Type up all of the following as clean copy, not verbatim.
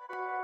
Perfect.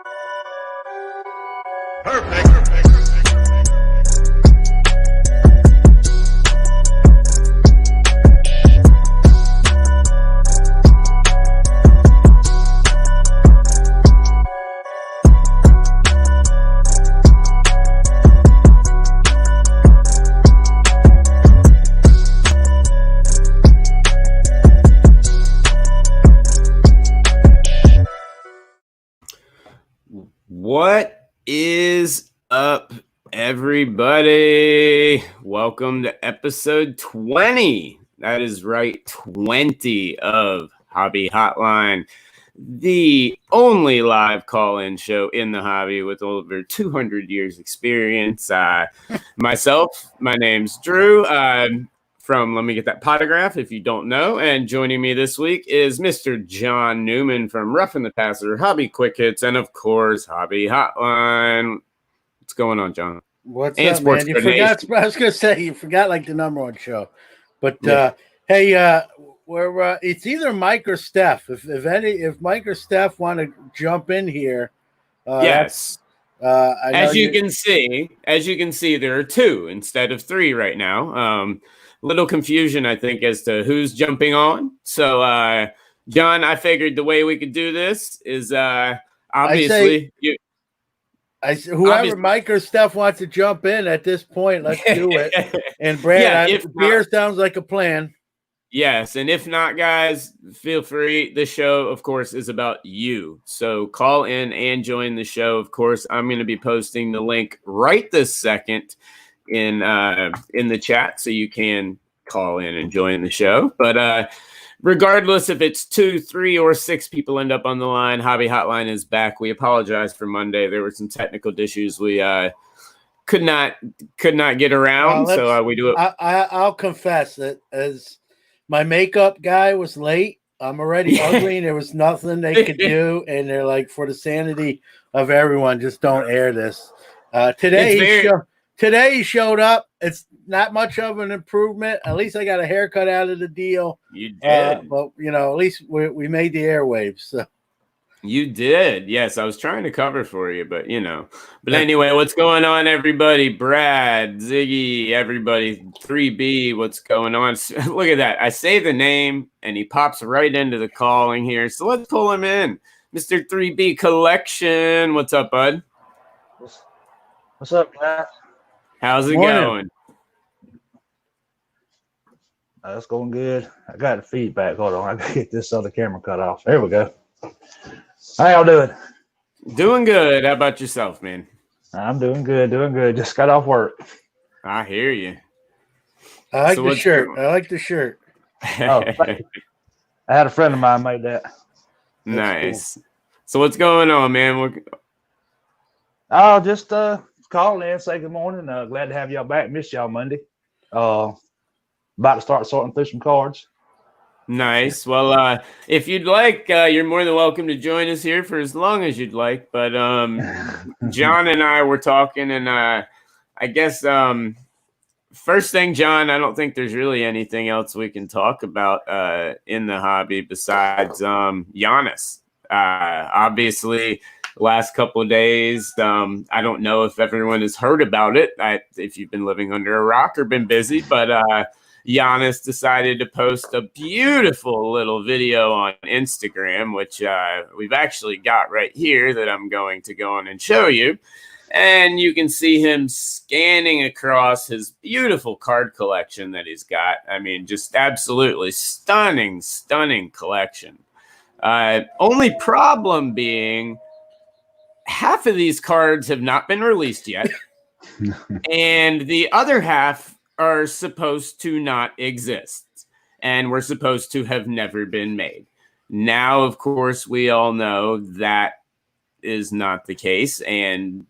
What is up, everybody? Welcome to episode 20. That is right, 20 of Hobby Hotline, the only live call-in show in the hobby with over 200 years experience. Myself, my name's Drew. From Let Me Get That Potograph, if you don't know. And joining me this week is Mr. John Newman from Roughing the Passer, Hobby Quick Hits, and of course, Hobby Hotline. What's going on, John? What's and up, man? You forgot. I was gonna say you forgot like the number one show, but hey, we're it's either Mike or Steph. If Mike or Steph want to jump in here, yes. As you can see, there are two instead of three right now. Little confusion, I think, as to who's jumping on. So, John, I figured the way we could do this is obviously whoever Mike or Steph wants to jump in at this point, let's do it. And Brad, beer sounds like a plan. Yes, and if not, guys, feel free. The show, of course, is about you. So call in and join the show. Of course, I'm going to be posting the link right this second in the chat, so you can call in and join the show. But regardless if it's 2, 3, or 6 people end up on the line, Hobby Hotline is back. We apologize for Monday. There were some technical issues we could not get around. So we do it. I'll confess that as my makeup guy was late. I'm already ugly, and there was nothing they could do. And they're like, for the sanity of everyone, just don't air this. Today he showed up. It's not much of an improvement. At least I got a haircut out of the deal. You did. But, at least we made the airwaves. So. You did. Yes, I was trying to cover for you, but But anyway, what's going on, everybody? Brad, Ziggy, everybody, 3B, what's going on? Look at that. I say the name, and he pops right into the calling here. So let's pull him in. Mr. 3B Collection. What's up, bud? What's up, guys? How's it going? It's going good. I got the feedback. Hold on. I got to get this other camera cut off. There we go. How y'all doing? Doing good. How about yourself, man? I'm doing good. Just got off work. I hear you. I like the shirt. Oh, I had a friend of mine make that. Nice. Cool. So what's going on, man? I'll just call in, say good morning. Glad to have y'all back. Missed y'all Monday. About to start sorting through some cards. Nice. Well, if you'd like, you're more than welcome to join us here for as long as you'd like. But John and I were talking, and I guess first thing, John, I don't think there's really anything else we can talk about in the hobby besides Giannis. Obviously, the last couple of days, I don't know if everyone has heard about it. If you've been living under a rock or been busy, but Giannis decided to post a beautiful little video on Instagram, which we've actually got right here that I'm going to go on and show you. And you can see him scanning across his beautiful card collection that he's got. I mean, just absolutely stunning collection. Only problem being half of these cards have not been released yet. And the other half are supposed to not exist and were supposed to have never been made. Now, of course, we all know that is not the case, and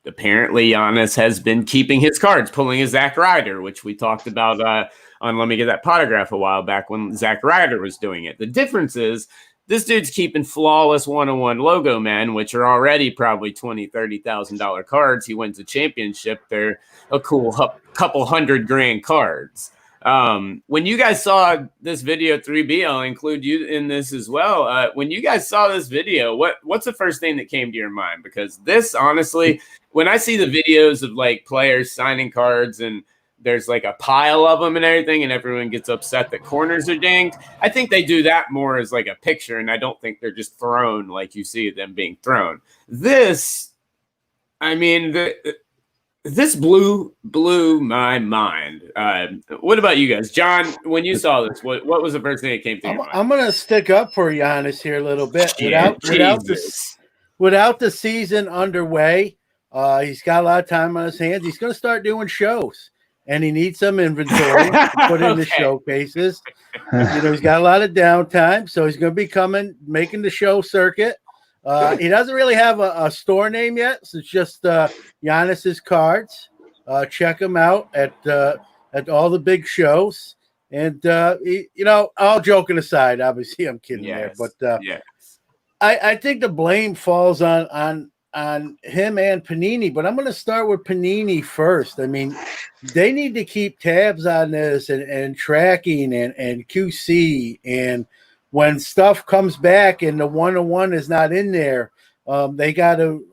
apparently Giannis has been keeping his cards, pulling a Zach Ryder, which we talked about on Let Me Get That Potograph a while back when Zach Ryder was doing it. The difference is this dude's keeping flawless 101 logo men, which are already probably $20,000, $30,000 cards. He wins a championship. They're a cool couple $100,000 cards. When you guys saw this video, 3B, I'll include you in this as well. When you guys saw this video, what's the first thing that came to your mind? Because this, honestly, when I see the videos of like players signing cards and there's like a pile of them and everything, and everyone gets upset that corners are dinged, I think they do that more as like a picture, and I don't think they're just thrown like you see them being thrown. This, I mean, this blew my mind. What about you guys? John, when you saw this, what was the first thing that came to your mind? I'm going to stick up for Giannis here a little bit. Without the season underway, he's got a lot of time on his hands. He's going to start doing shows, and he needs some inventory to put in the showcases. He's got a lot of downtime, so he's going to be making the show circuit. He doesn't really have a store name yet, so it's just Giannis's cards. Check him out at all the big shows. And all joking aside, obviously I'm kidding there, but I think the blame falls on him and Panini. But I'm going to start with Panini first. I mean, they need to keep tabs on this and tracking and QC, and when stuff comes back and the 101 is not in there, they got to,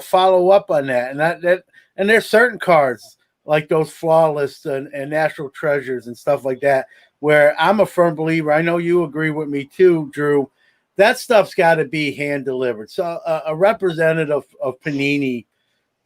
follow up on that. And there's certain cards like those flawless and natural treasures and stuff like that, where I'm a firm believer. I know you agree with me too, Drew. That stuff's got to be hand delivered. So a representative of Panini,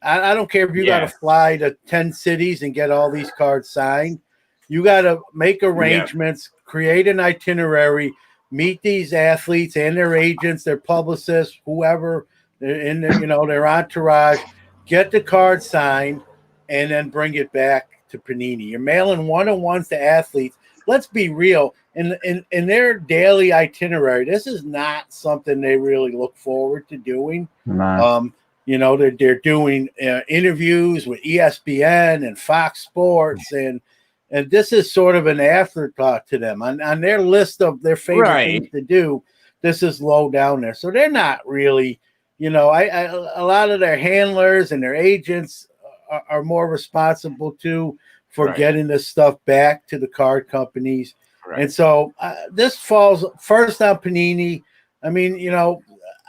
I don't care if you got to fly to 10 cities and get all these cards signed. You got to make arrangements, create an itinerary, meet these athletes and their agents, their publicists, whoever in their entourage, get the card signed, and then bring it back to Panini. You're mailing one-on-ones to athletes. Let's be real. In their daily itinerary, this is not something they really look forward to doing. Nice. They're doing interviews with ESPN and Fox Sports, and this is sort of an afterthought to them. On their list of their favorite things to do, this is low down there. So they're not really, a lot of their handlers and their agents are more responsible too for getting this stuff back to the card companies. Right. And so this falls first on Panini. I mean,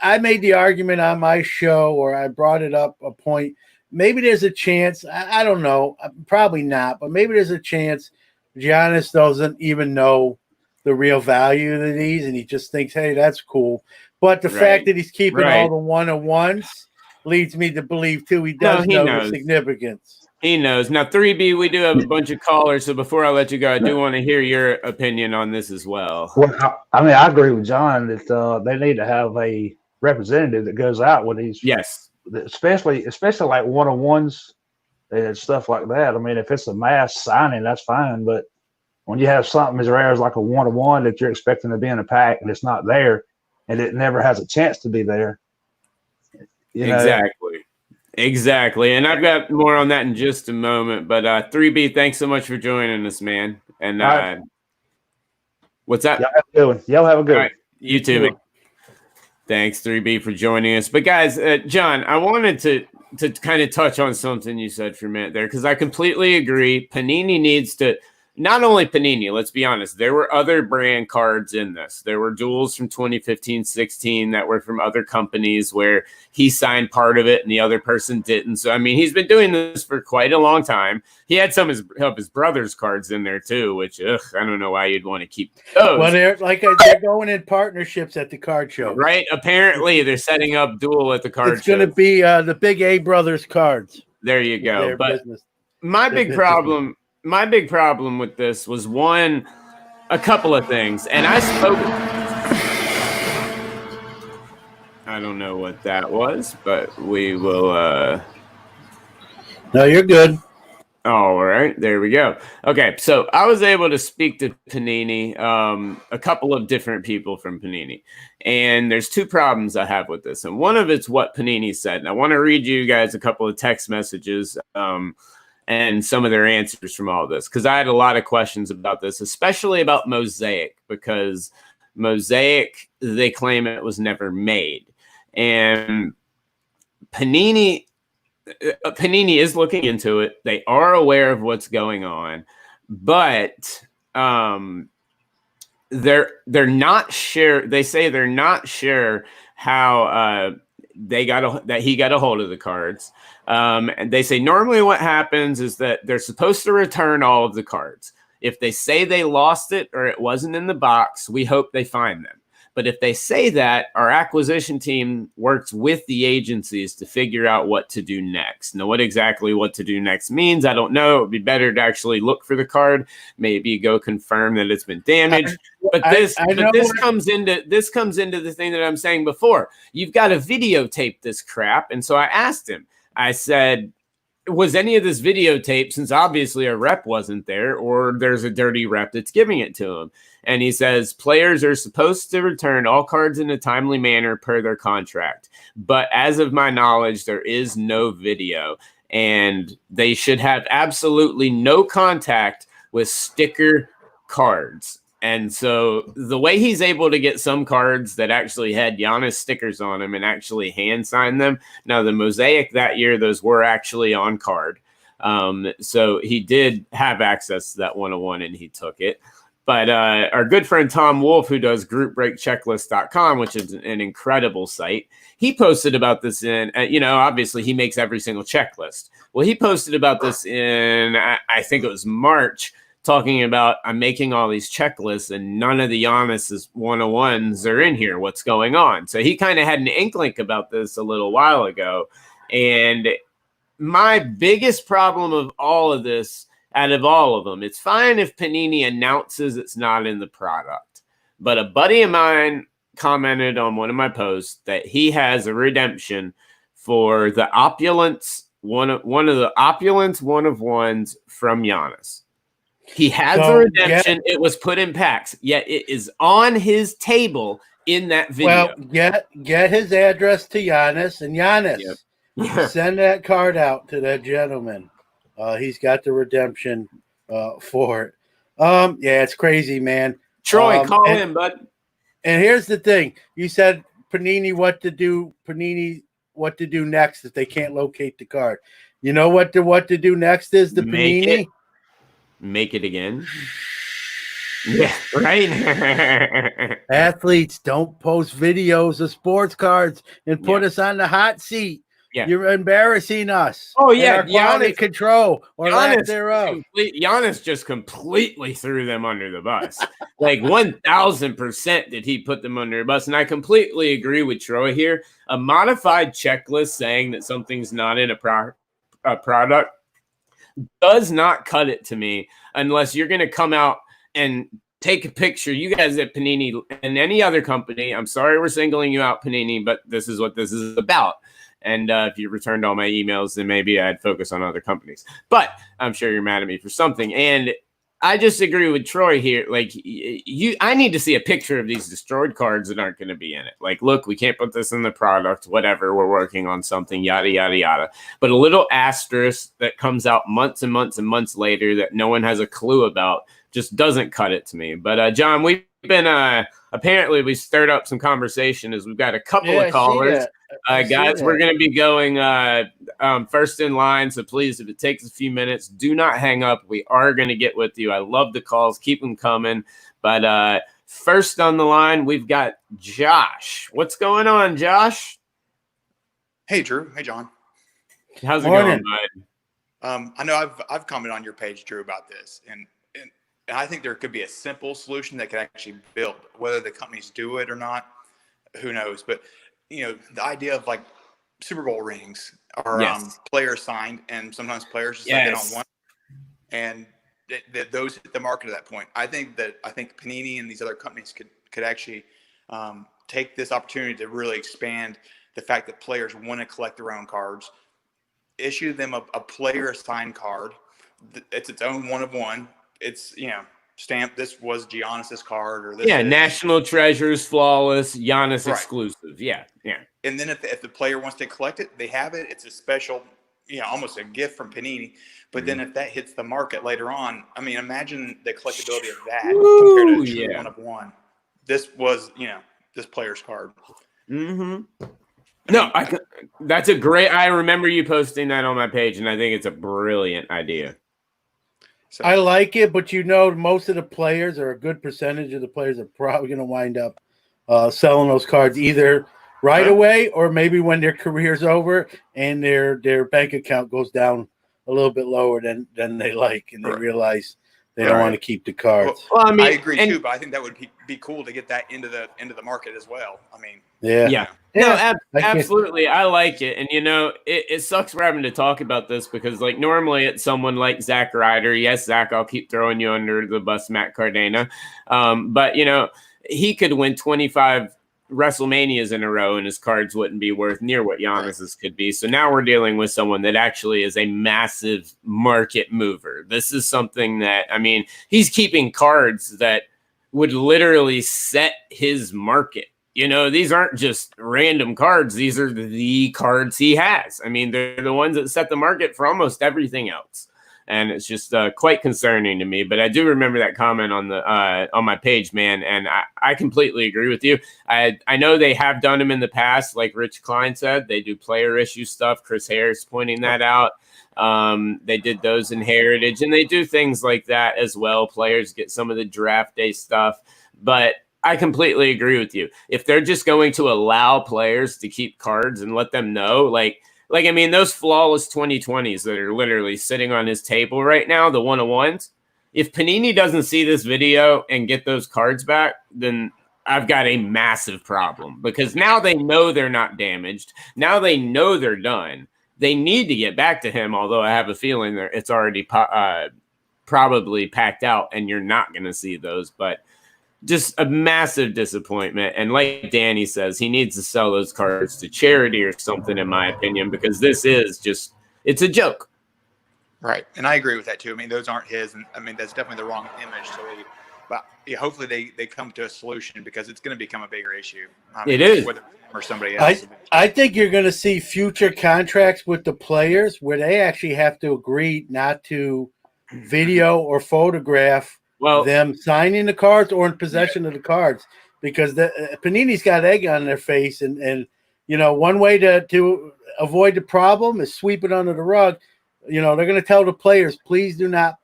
I made the argument on my show, or I brought it up a point. Maybe there's a chance. I don't know. Probably not. But maybe there's a chance Giannis doesn't even know the real value of these, and he just thinks, hey, that's cool. But the fact that he's keeping all the one-on-ones leads me to believe, too, he does know the significance. He knows. Now, 3B, we do have a bunch of callers, so before I let you go, I do want to hear your opinion on this as well. Well, I agree with John that they need to have a representative that goes out with these. Yes. Especially like one-on-ones and stuff like that. I mean, if it's a mass signing, that's fine. But when you have something as rare as like a one-on-one that you're expecting to be in a pack and it's not there, and it never has a chance to be there. Exactly. And I've got more on that in just a moment. But 3B, thanks so much for joining us, man. And what's that? Y'all have a good one. Right. You too, man. Thanks, 3B, for joining us. But guys, John, I wanted to kind of touch on something you said for a minute there, because I completely agree. Panini needs to, not only Panini, let's be honest, there were other brand cards in this. There were duels from 2015-16 that were from other companies where he signed part of it and the other person didn't. So, I mean, he's been doing this for quite a long time. He had some of his brother's cards in there too, which I don't know why you'd want to keep those. Well, they're going in partnerships at the card show. Right? Apparently, they're setting up duel at the card show. It's going to be the Big A Brothers cards. There you go. But my big problem with this was a couple of things. And I spoke. I don't know what that was, but we will. No, you're good. All right, there we go. Okay, so I was able to speak to Panini, a couple of different people from Panini, and there's two problems I have with this. And one of it's what Panini said. And I want to read you guys a couple of text messages and some of their answers from all this, because I had a lot of questions about this, especially about Mosaic, because Mosaic, they claim it was never made. And Panini is looking into it. They are aware of what's going on, but they're not sure. They say they're not sure how that he got a hold of the cards. And they say normally what happens is that they're supposed to return all of the cards. If they say they lost it or it wasn't in the box, we hope they find them. But if they say that, our acquisition team works with the agencies to figure out what to do next. Now, what exactly what to do next means, I don't know. It would be better to actually look for the card, maybe go confirm that it's been damaged. But this comes into the thing that I'm saying before. You've got to videotape this crap. And so I asked him, I said, was any of this videotape, since obviously a rep wasn't there, or there's a dirty rep that's giving it to him? And he says players are supposed to return all cards in a timely manner per their contract. But as of my knowledge, there is no video, and they should have absolutely no contact with sticker cards. And so the way he's able to get some cards that actually had Giannis stickers on them and actually hand sign them. Now, the Mosaic that year, those were actually on card. So he did have access to that 101 and he took it. But our good friend Tom Wolf, who does groupbreakchecklist.com, which is an incredible site, he posted about this in, obviously he makes every single checklist. Well, he posted about this in, I think it was March, talking about I'm making all these checklists and none of the Giannis's 101s are in here. What's going on? So he kind of had an inkling about this a little while ago. And my biggest problem of all of this, out of all of them, it's fine if Panini announces it's not in the product. But a buddy of mine commented on one of my posts that he has a redemption for the Opulence, one of the Opulence 1-of-1s from Giannis. He has a redemption. It was put in packs, yet it is on his table in that video. Well, get his address to Giannis, and Giannis, send that card out to that gentleman. He's got the redemption for it. It's crazy, man. Troy, call him, bud. And here's the thing: you said Panini what to do next if they can't locate the card. You know what to do next is the Panini. Make it again. Yeah, right. Athletes, don't post videos of sports cards and put us on the hot seat. Yeah. You're embarrassing us. Oh, yeah. Our quality control or lack thereof. Giannis just completely threw them under the bus. Like 1,000% did he put them under the bus. And I completely agree with Troy here. A modified checklist saying that something's not in a product does not cut it to me unless you're going to come out and take a picture. You guys at Panini and any other company, I'm sorry we're singling you out, Panini, but this is what this is about. And if you returned all my emails, then maybe I'd focus on other companies. But I'm sure you're mad at me for something. And I just agree with Troy here. Like, I need to see a picture of these destroyed cards that aren't going to be in it. Like, look, we can't put this in the product, whatever. We're working on something, yada, yada, yada. But a little asterisk that comes out months and months and months later that no one has a clue about just doesn't cut it to me. But, John, we've been apparently we stirred up some conversation as we've got a couple of callers. Guys, we're going to be going first in line. So please, if it takes a few minutes, do not hang up. We are going to get with you. I love the calls. Keep them coming. But first on the line, we've got Josh. What's going on, Josh? Hey, Drew. Hey, John. How's it going, bud? I know I've commented on your page, Drew, about this. And I think there could be a simple solution that could actually build. Whether the companies do it or not, who knows? But the idea of like Super Bowl rings are player signed, and sometimes players just like they don't want, and those hit the market at that point. I think Panini and these other companies could actually take this opportunity to really expand the fact that players want to collect their own cards, issue them a player assigned card. It's its own 1-of-1. It's stamp. This was Giannis's card, or this. Yeah, National Treasures, flawless, Giannis exclusive. Yeah. And then if the player wants to collect it, they have it. It's a special, almost a gift from Panini. But then if that hits the market later on, I mean, imagine the collectability of that compared to 1-of-1. This was, this player's card. Mm-hmm. No, that's a great. I remember you posting that on my page, and I think it's a brilliant idea. So I like it, but most of the players, or a good percentage of the players, are probably going to wind up selling those cards either right away or maybe when their career's over and their bank account goes down a little bit lower than they like, and they realize they don't want to keep the cards. Well, I agree too, but I think that would be cool to get that into the market as well. I mean, yeah. No, absolutely. I like it. And, it sucks for having to talk about this because, like, normally it's someone like Zach Ryder. Yes, Zach, I'll keep throwing you under the bus, Matt Cardena. But, he could win 25 WrestleManias in a row and his cards wouldn't be worth near what Giannis's could be. So now we're dealing with someone that actually is a massive market mover. This is something that, he's keeping cards that would literally set his market. These aren't just random cards. These are the cards he has. They're the ones that set the market for almost everything else. And it's just quite concerning to me. But I do remember that comment on my page, man. And I completely agree with you. I know they have done them in the past. Like Rich Klein said, they do player issue stuff. Chris Harris pointing that out. They did those in Heritage. And they do things like that as well. Players get some of the draft day stuff. But I completely agree with you. If they're just going to allow players to keep cards and let them know, those flawless 2020s that are literally sitting on his table right now, the 101s, if Panini doesn't see this video and get those cards back, then I've got a massive problem because now they know they're not damaged. Now they know they're done. They need to get back to him, although I have a feeling that it's already probably packed out and you're not going to see those, but just a massive disappointment. And like Danny says, he needs to sell those cards to charity or something, in my opinion, because this is just, it's a joke. Right. And I agree with that too. Those aren't his. And that's definitely the wrong image. But hopefully they come to a solution because it's going to become a bigger issue. It is. Whether or somebody else. I think you're going to see future contracts with the players where they actually have to agree not to video or photograph them signing the cards or in possession of the cards, because Panini's got egg on their face, and one way to avoid the problem is sweep it under the rug. They're going to tell the players, please do not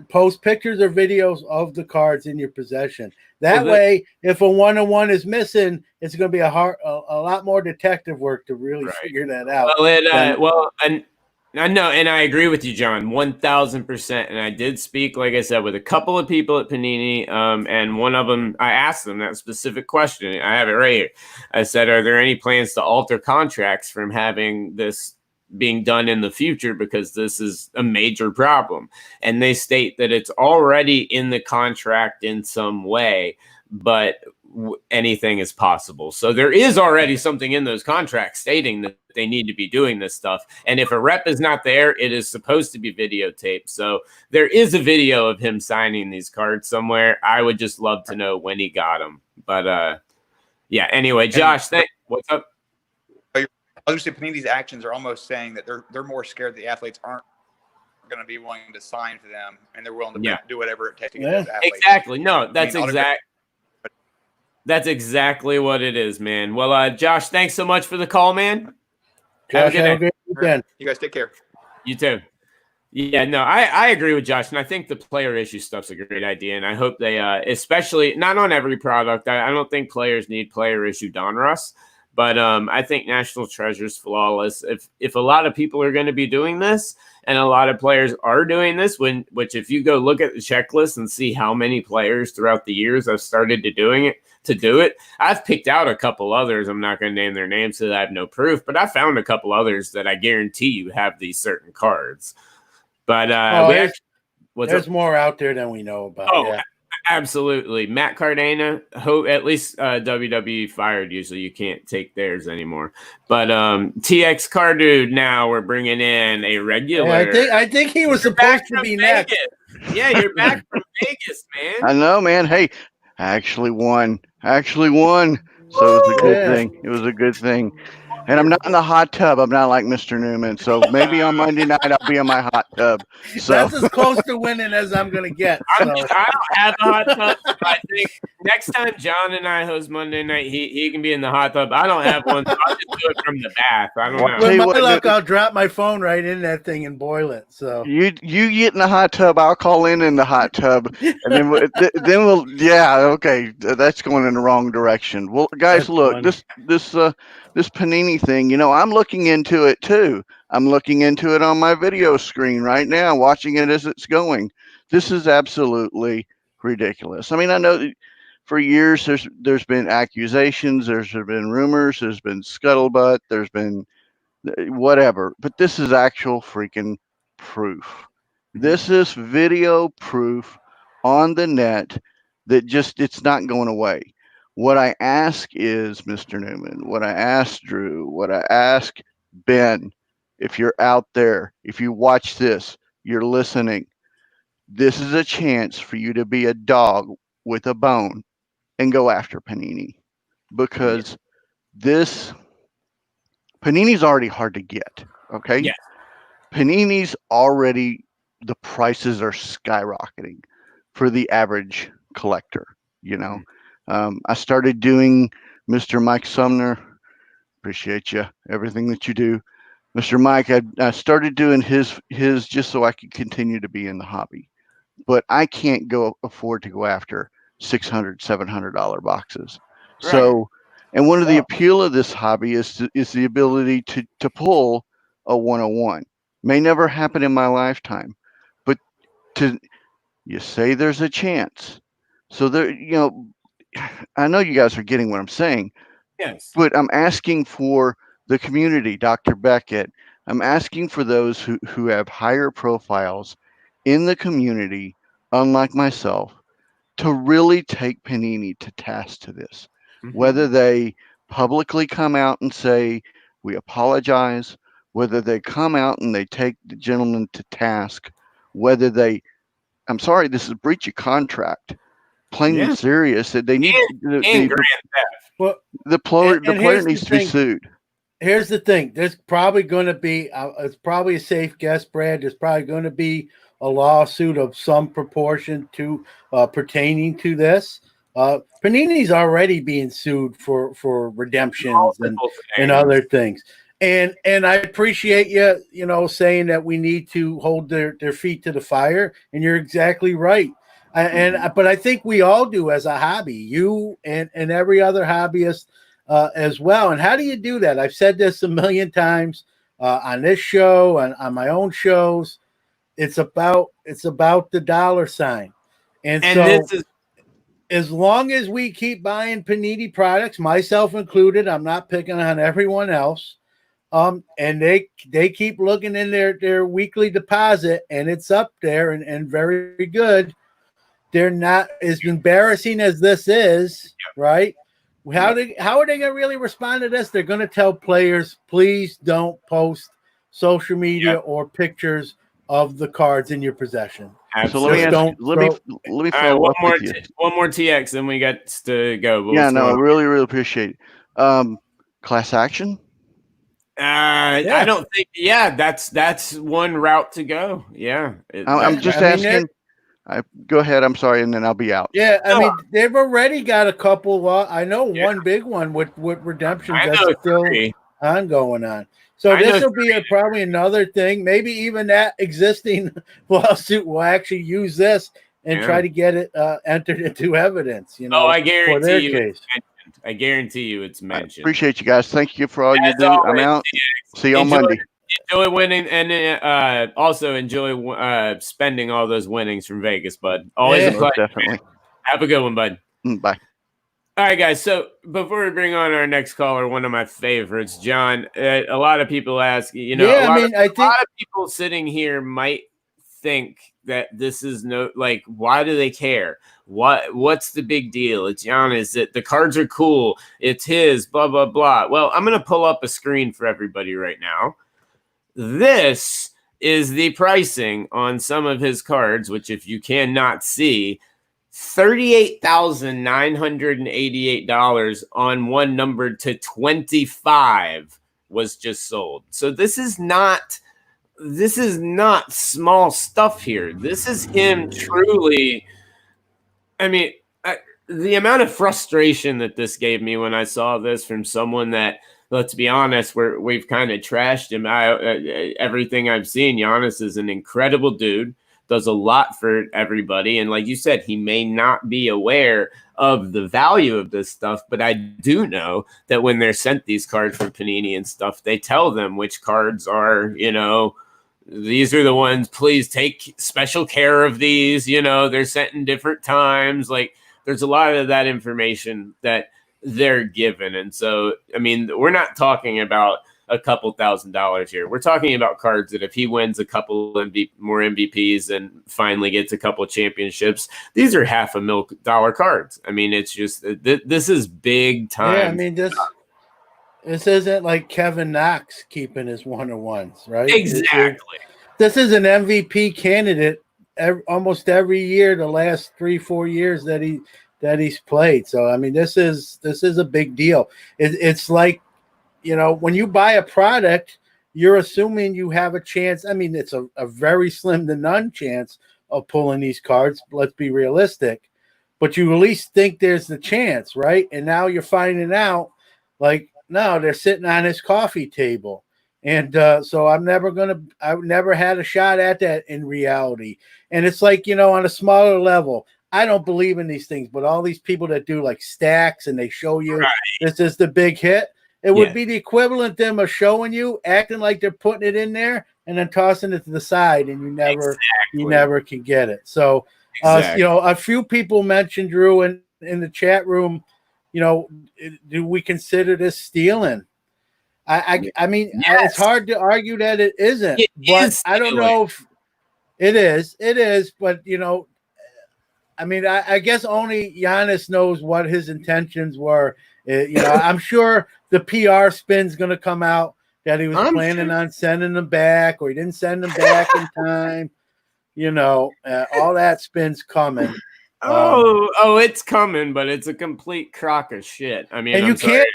post pictures or videos of the cards in your possession. That way, if a 101 is missing, it's going to be a lot more detective work to really figure that out. I know, and I agree with you, John, 1,000%. And I did speak, like I said, with a couple of people at Panini, and one of them, I asked them that specific question. I have it right here. I said, are there any plans to alter contracts from having this being done in the future, because this is a major problem? And they state that it's already in the contract in some way, but anything is possible. So there is already something in those contracts stating that they need to be doing this stuff. And if a rep is not there, it is supposed to be videotaped. So there is a video of him signing these cards somewhere. I would just love to know when he got them. But anyway, Josh, what's up? I was going to say Panini's actions are almost saying that they're more scared the athletes aren't going to be willing to sign for them, and they're willing to do whatever it takes to get those athletes. Exactly. No, that's exactly what it is, man. Well, Josh, thanks so much for the call, man. Josh, have a good weekend. You guys take care. You too. Yeah, no, I agree with Josh, and I think the player issue stuff's a great idea, and I hope they, especially not on every product. I don't think players need player issue Donruss, but I think National Treasure's flawless. If a lot of people are going to be doing this, and a lot of players are doing this, which if you go look at the checklist and see how many players throughout the years have started to do it, I've picked out a couple others. I'm not going to name their names because I have no proof, but I found a couple others that I guarantee you have these certain cards. But there's more out there than we know about. Oh, yeah. Absolutely. Matt Cardena, at least WWE fired you, so you can't take theirs anymore. But TX Cardude, now we're bringing in a regular. Yeah, I think he was supposed to be next. Yeah, you're back from Vegas, man. I know, man. Hey, I actually won. So it was a good thing. It was a good thing. And I'm not in the hot tub. I'm not like Mr. Newman. So maybe on Monday night I'll be in my hot tub. So That's as close to winning as I'm going to get. So. I don't have a hot tub. I think next time John and I host Monday night, he can be in the hot tub. I don't have one. So I'll just do it from the bath. I don't know. With my luck, I'll drop my phone right in that thing and boil it. So you get in the hot tub. I'll call in the hot tub, and then we'll yeah, okay, that's going in the wrong direction. Well, guys, That's look, funny. this Panini thing. I'm looking into it too. I'm looking into it on my video screen right now, watching it as it's going. This is absolutely ridiculous. I mean, I know for years there's been accusations, there's been rumors, there's been scuttlebutt, there's been whatever, but this is actual freaking proof. This is video proof on the net that it's not going away. What I ask is, Mr. Newman, what I ask Drew, what I ask Ben, if you're out there, if you watch this, you're listening, this is a chance for you to be a dog with a bone and go after Panini, because Panini's already hard to get. Okay. Yeah. Panini's already, the prices are skyrocketing for the average collector. I started doing Mr. Mike Sumner. Appreciate you, everything that you do. Mr. Mike, I started doing his just so I could continue to be in the hobby. But I can't afford to go after $600, $700 boxes. Right. So, and one of the appeal of this hobby is the ability to pull a 101. May never happen in my lifetime, but you say there's a chance. So there, I know you guys are getting what I'm saying. Yes. But I'm asking for the community, Dr. Beckett. I'm asking for those who have higher profiles in the community, unlike myself, to really take Panini to task to this. Mm-hmm. Whether they publicly come out and say, we apologize, whether they come out and they take the gentleman to task, whether I'm sorry, this is a breach of contract. Plain and serious. That they need grand theft. Well, the player needs to be sued. Here's the thing. There's probably going to be, it's probably a safe guess, Brad. There's probably going to be a lawsuit of some proportion to pertaining to this. Panini's already being sued for redemptions and other things. And I appreciate you, saying that we need to hold their feet to the fire. And you're exactly right. But I think we all do as a hobby, you and every other hobbyist as well. And how do you do that? I've said this a million times on this show and on my own shows. It's about the dollar sign. And so this is, as long as we keep buying Panini products, myself included, I'm not picking on everyone else. And they keep looking in their weekly deposit, and it's up there and very good. They're not as embarrassing as this is, right? How are they going to really respond to this? They're going to tell players, please don't post social media or pictures of the cards in your possession. Absolutely. So let me follow up with you. One more TX, then we got to go. I really, really appreciate it. Class action? I don't think. Yeah, that's one route to go. Yeah, I'm just asking. Go ahead. I'm sorry, and then I'll be out. Yeah, I mean, they've already got a couple. I know one big one with redemption that's still ongoing on. So this will be probably another thing. Maybe even that existing lawsuit will actually use this and try to get it entered into evidence. I guarantee you. I guarantee you it's mentioned. I appreciate you guys. Thank you for all you do. I'm out. See you on Monday. Enjoy winning, and also enjoy spending all those winnings from Vegas, bud. Always a pleasure. Definitely. Have a good one, bud. Bye. All right, guys. So before we bring on our next caller, one of my favorites, John. A lot of people ask, a lot of people sitting here might think that this is why do they care? What's the big deal? It's Giannis. The cards are cool. It's his. Blah blah blah. Well, I'm gonna pull up a screen for everybody right now. This is the pricing on some of his cards, which if you cannot see, $38,988 on one numbered to 25. was just sold. So this is not small stuff here. This is him truly. I mean, the amount of frustration that this gave me when I saw this from someone that, let's be honest, we've kind of trashed him. Everything I've seen, Giannis is an incredible dude, does a lot for everybody. And like you said, he may not be aware of the value of this stuff, but I do know that when they're sent these cards from Panini and stuff, they tell them which cards are, these are the ones, please take special care of these, they're sent in different times. Like, there's a lot of that information that they're given. And so, I mean, we're not talking about a couple $1,000s here. We're talking about cards that if he wins a couple more MVPs and finally gets a couple championships, these are $500,000 cards. I mean, it's just, this is big time. Yeah, I mean, this isn't like Kevin Knox keeping his 101s, right? Exactly. This is an MVP candidate almost every year the last 3-4 years that he's played. So I mean, this is a big deal. It's like, when you buy a product, you're assuming you have a chance. I mean, it's a very slim to none chance of pulling these cards. Let's be realistic, but you at least think there's the chance, right? And now you're finding out, like, no, they're sitting on his coffee table. And so I've never had a shot at that in reality. And it's like, on a smaller level, I don't believe in these things, but all these people that do like stacks and they show you this is the big hit, it would be the equivalent them of showing you, acting like they're putting it in there and then tossing it to the side, and you never can get it. So, a few people mentioned, Drew, in the chat room, do we consider this stealing? I mean, yes. It's hard to argue that it isn't, but I don't know if it is, but I mean, I guess only Giannis knows what his intentions were. I'm sure the PR spin's going to come out that he was planning on sending them back, or he didn't send them back in time. All that spin's coming. It's coming, but it's a complete crock of shit. I mean, and you can't.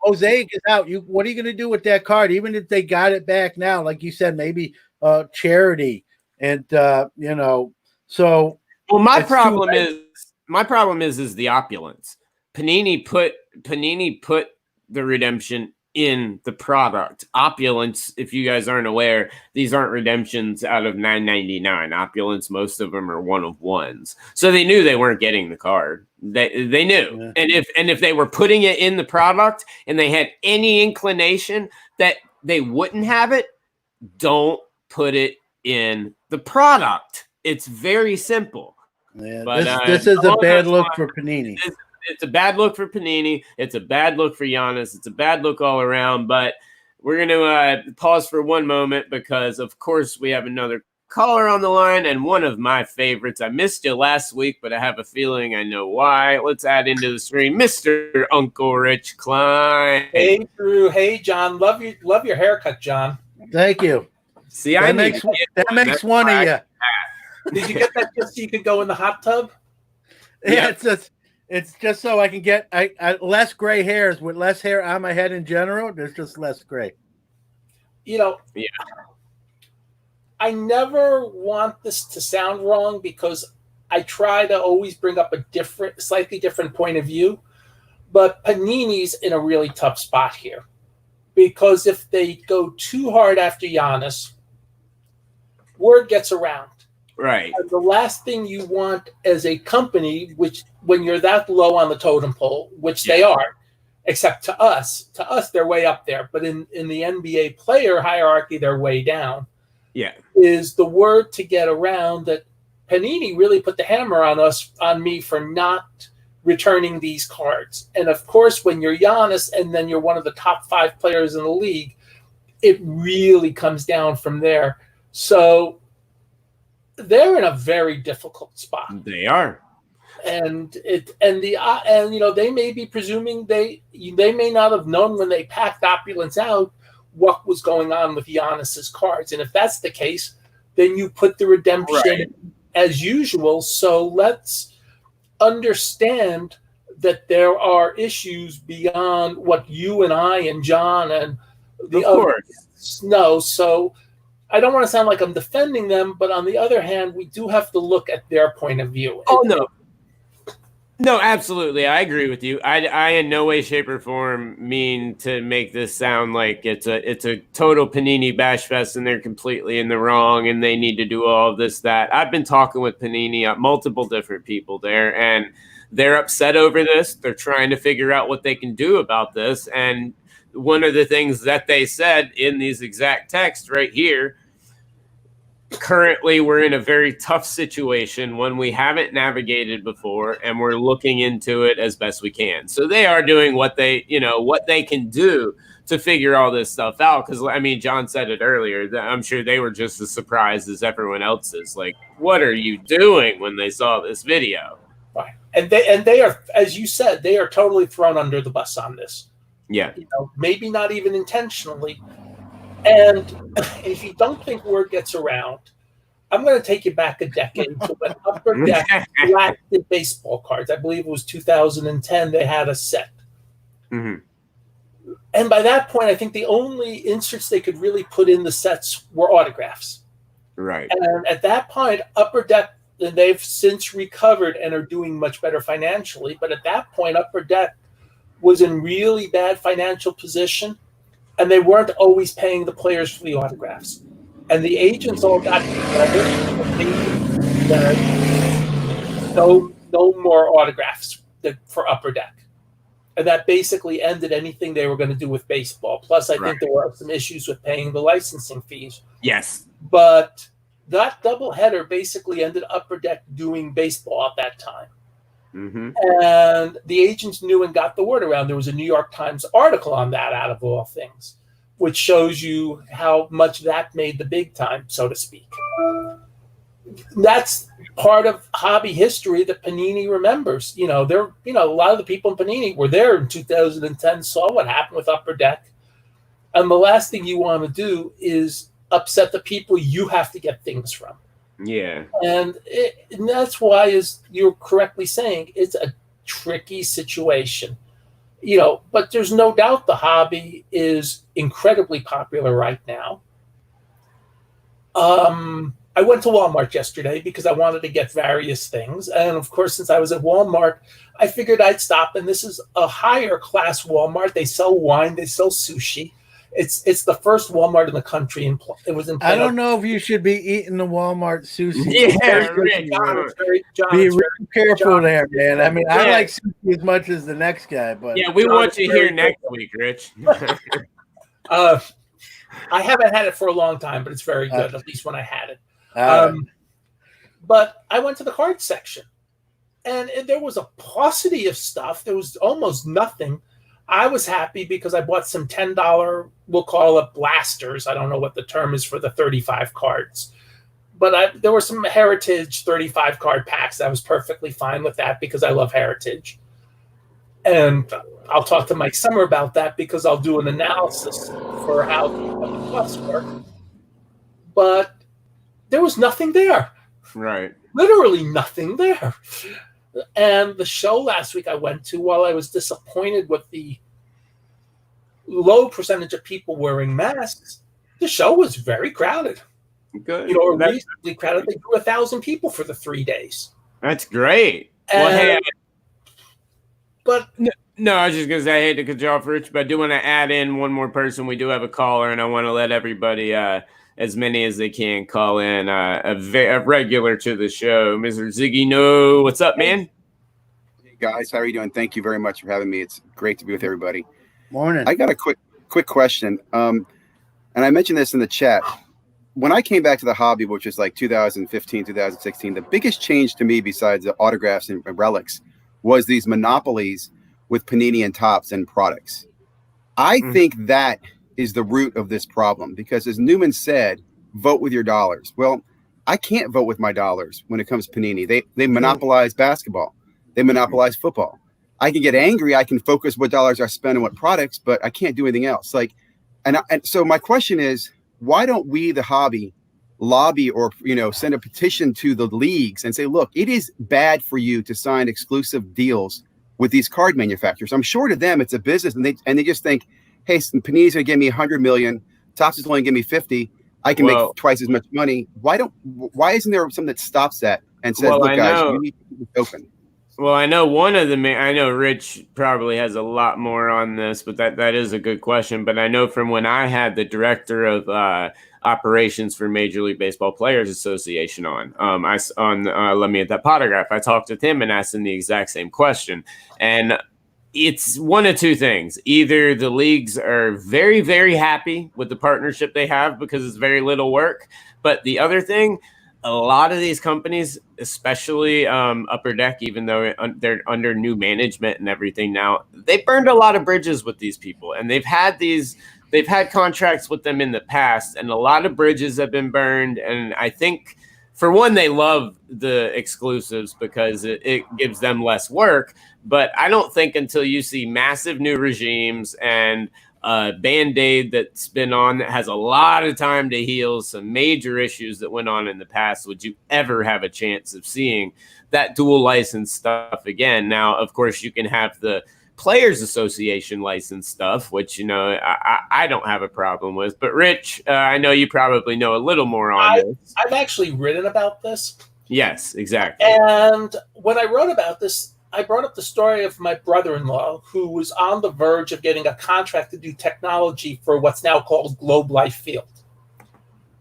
Mosaic is out. What are you going to do with that card? Even if they got it back now, like you said, maybe charity, and so. Well, my problem is the opulence. Panini put the redemption in the product. Opulence, if you guys aren't aware, these aren't redemptions out of $9.99. Opulence, most of them are 1-of-1s. So they knew they weren't getting the card. They knew. Yeah. And if they were putting it in the product and they had any inclination that they wouldn't have it, don't put it in the product. It's very simple. Yeah, but this is a bad look for Panini. It's a bad look for Panini. It's a bad look for Giannis. It's a bad look all around. But we're going to pause for one moment because, of course, we have another caller on the line and one of my favorites. I missed you last week, but I have a feeling I know why. Let's add into the stream Mr. Uncle Rich Klein. Hey, Drew. Hey, John. Love your haircut, John. Thank you. See, that makes one of you. Did you get that just so you could go in the hot tub? Yeah, it's just so I can get less gray hairs. With less hair on my head in general, there's just less gray. I never want this to sound wrong because I try to always bring up a slightly different point of view. But Panini's in a really tough spot here because if they go too hard after Giannis, word gets around. Right. And the last thing you want as a company, which when you're that low on the totem pole, which they are, except to us they're way up there. But in the NBA player hierarchy, they're way down. Yeah. Is the word to get around that Panini really put the hammer on me for not returning these cards. And of course, when you're Giannis and then you're one of the top 5 players in the league, it really comes down from there. So they're in a very difficult spot. They are, and they may be presuming they may not have known when they packed Opulence out what was going on with Giannis's cards, and if that's the case, then you put the redemption as usual. So let's understand that there are issues beyond what you and I and John and the others know. So I don't want to sound like I'm defending them, but on the other hand, we do have to look at their point of view. Oh, no. No, absolutely. I agree with you. I in no way, shape, or form mean to make this sound like it's a total Panini bash fest and they're completely in the wrong and they need to do all of this, that. I've been talking with Panini, multiple different people there, and they're upset over this. They're trying to figure out what they can do about this. And one of the things that they said in these exact texts right here, currently we're in a very tough situation, one we haven't navigated before, and we're looking into it as best we can. So they are doing what they can do to figure all this stuff out. Because I mean, John said it earlier, that I'm sure they were just as surprised as everyone else is. Like, what are you doing when they saw this video? Right. And they are, as you said, they are totally thrown under the bus on this. Yeah. Maybe not even intentionally. And if you don't think word gets around, I'm going to take you back a decade to when Upper Deck lacked the baseball cards. I believe it was 2010. They had a set. Mm-hmm. And by that point, I think the only inserts they could really put in the sets were autographs. Right. And at that point, Upper Deck, they've since recovered and are doing much better financially. But at that point, Upper Deck was in really bad financial position. And they weren't always paying the players for the autographs. And the agents all got together and no more autographs for Upper Deck. And that basically ended anything they were going to do with baseball. Plus, I think there were some issues with paying the licensing fees. Yes. But that doubleheader basically ended Upper Deck doing baseball at that time. Mm-hmm. And the agents knew and got the word around. There was a New York Times article on that, out of all things, which shows you how much that made the big time, so to speak. That's part of hobby history that Panini remembers. A lot of the people in Panini were there in 2010, saw what happened with Upper Deck. And the last thing you want to do is upset the people you have to get things from. Yeah. And that's why, as you're correctly saying, it's a tricky situation. But there's no doubt the hobby is incredibly popular right now. I went to Walmart yesterday because I wanted to get various things. And of course, since I was at Walmart, I figured I'd stop. And this is a higher class Walmart. They sell wine, they sell sushi. It's the first Walmart in the country, and it was in. I don't know if you should be eating the Walmart sushi. John, be real careful there, man. I mean, I like sushi as much as the next guy, but we want you here next week, Rich. I haven't had it for a long time, but it's very good. At least when I had it. But I went to the card section, and there was a paucity of stuff. There was almost nothing. I was happy because I bought some $10, we'll call it blasters. I don't know what the term is for the 35 cards. But there were some Heritage 35 card packs. I was perfectly fine with that because I love Heritage. And I'll talk to Mike Sommer about that because I'll do an analysis for how the plus work. But there was nothing there. Right. Literally nothing there. And the show last week I went to, while I was disappointed with the low percentage of people wearing masks, the show was very crowded. Good. Reasonably crowded. They drew 1,000 people for the 3 days. That's great. I was just going to say, I hate to cut you off, Rich, but I do want to add in one more person. We do have a caller, and I want to let everybody, as many as they can, call in a regular to the show. Mr. Ziggy No, what's up, man? Hey, guys. How are you doing? Thank you very much for having me. It's great to be with everybody. Morning. I got a quick question, and I mentioned this in the chat. When I came back to the hobby, which was like 2015, 2016, the biggest change to me, besides the autographs and relics, was these monopolies with Panini and Topps and products. I think that is the root of this problem because, as Newman said, vote with your dollars. Well, I can't vote with my dollars when it comes to Panini. They monopolize basketball. They monopolize football. I can get angry. I can focus what dollars I spend on what products, but I can't do anything else. And so my question is, why don't we, the hobby, lobby or send a petition to the leagues and say, look, it is bad for you to sign exclusive deals with these card manufacturers. I'm sure to them it's a business, and they just think, hey, Panini's gonna give me 100 million, Topps is only gonna give me 50. I can make twice as much money. Why isn't there something that stops that and says, look, guys, you need to keep it open? Well, I know one of the I know Rich probably has a lot more on this, but that is a good question. But I know from when I had the director of operations for Major League Baseball Players Association on Let Me At That Potograph, I talked with him and asked him the exact same question. And it's one of two things. Either the leagues are very, very happy with the partnership they have because it's very little work. But the other thing, a lot of these companies, especially Upper Deck, even though they're under new management and everything now, they burned a lot of bridges with these people. And they've had contracts with them in the past, and a lot of bridges have been burned. And I think, for one, they love the exclusives because it gives them less work. But I don't think until you see massive new regimes and Band-Aid that's been on that has a lot of time to heal some major issues that went on in the past, would you ever have a chance of seeing that dual license stuff again? Now, of course, you can have the Players Association license stuff, which, I don't have a problem with. But Rich, I know you probably know a little more on this. I've actually written about this. Yes, exactly. And when I wrote about this, I brought up the story of my brother-in-law who was on the verge of getting a contract to do technology for what's now called Globe Life Field.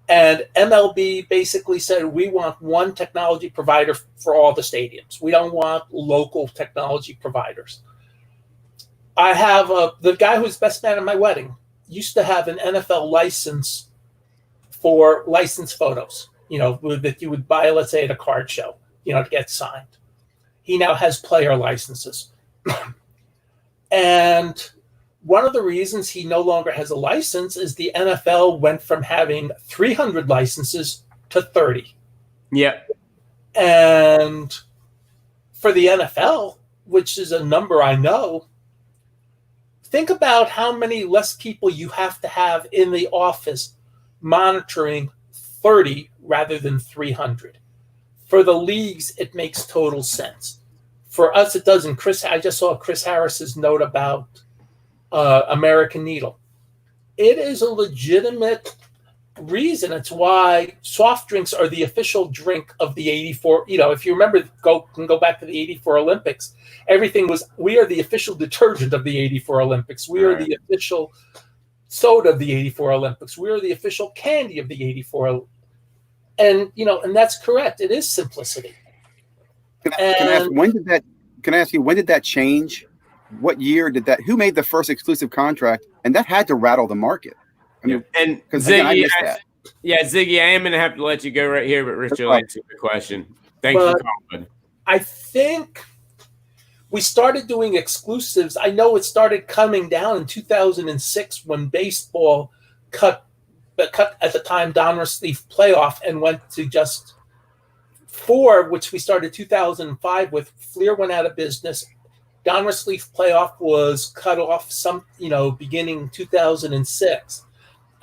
And MLB basically said, we want one technology provider for all the stadiums. We don't want local technology providers. I have the guy who was best man at my wedding used to have an NFL license for licensed photos, that you would buy, let's say, at a card show, to get signed. He now has player licenses. And one of the reasons he no longer has a license is the NFL went from having 300 licenses to 30. Yep. And for the NFL, which is a number I know, think about how many less people you have to have in the office monitoring 30 rather than 300. For the leagues, it makes total sense. For us, it doesn't. I just saw Chris Harris's note about American Needle. It is a legitimate reason. It's why soft drinks are the official drink of the 84. If you remember, go back to the 84 Olympics. Everything was, we are the official detergent of the 84 Olympics. We are the official soda of the 84 Olympics. We are the official candy of the 84. And that's correct. It is simplicity. Can I ask you, when did that change? What year did that? Who made the first exclusive contract? And that had to rattle the market. I mean, and Ziggy, Ziggy, I am going to have to let you go right here, but Rich will answer the question. Thanks for calling. I think we started doing exclusives. I know it started coming down in 2006 when baseball cut at the time Donruss Leaf playoff and went to just 4, which we started 2005 with. Fleer went out of business. Donruss Leaf playoff was cut off beginning 2006.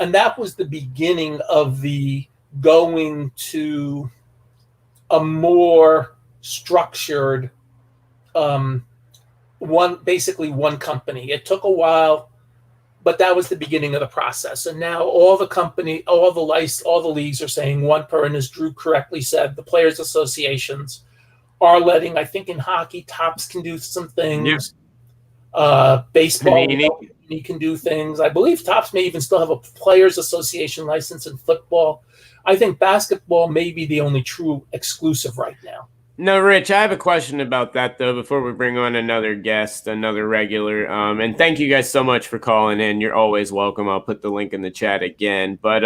And that was the beginning of the going to a more structured one company. It took a while, but that was the beginning of the process. And now all the leagues are saying one per, and as Drew correctly said, the players associations are letting, I think in hockey, Topps can do some things. Yeah. Baseball, Panini can do things. I believe Topps may even still have a players association license in football. I think basketball may be the only true exclusive right now. No, Rich, I have a question about that, though, before we bring on another guest, another regular. And thank you guys so much for calling in. You're always welcome. I'll put the link in the chat again. But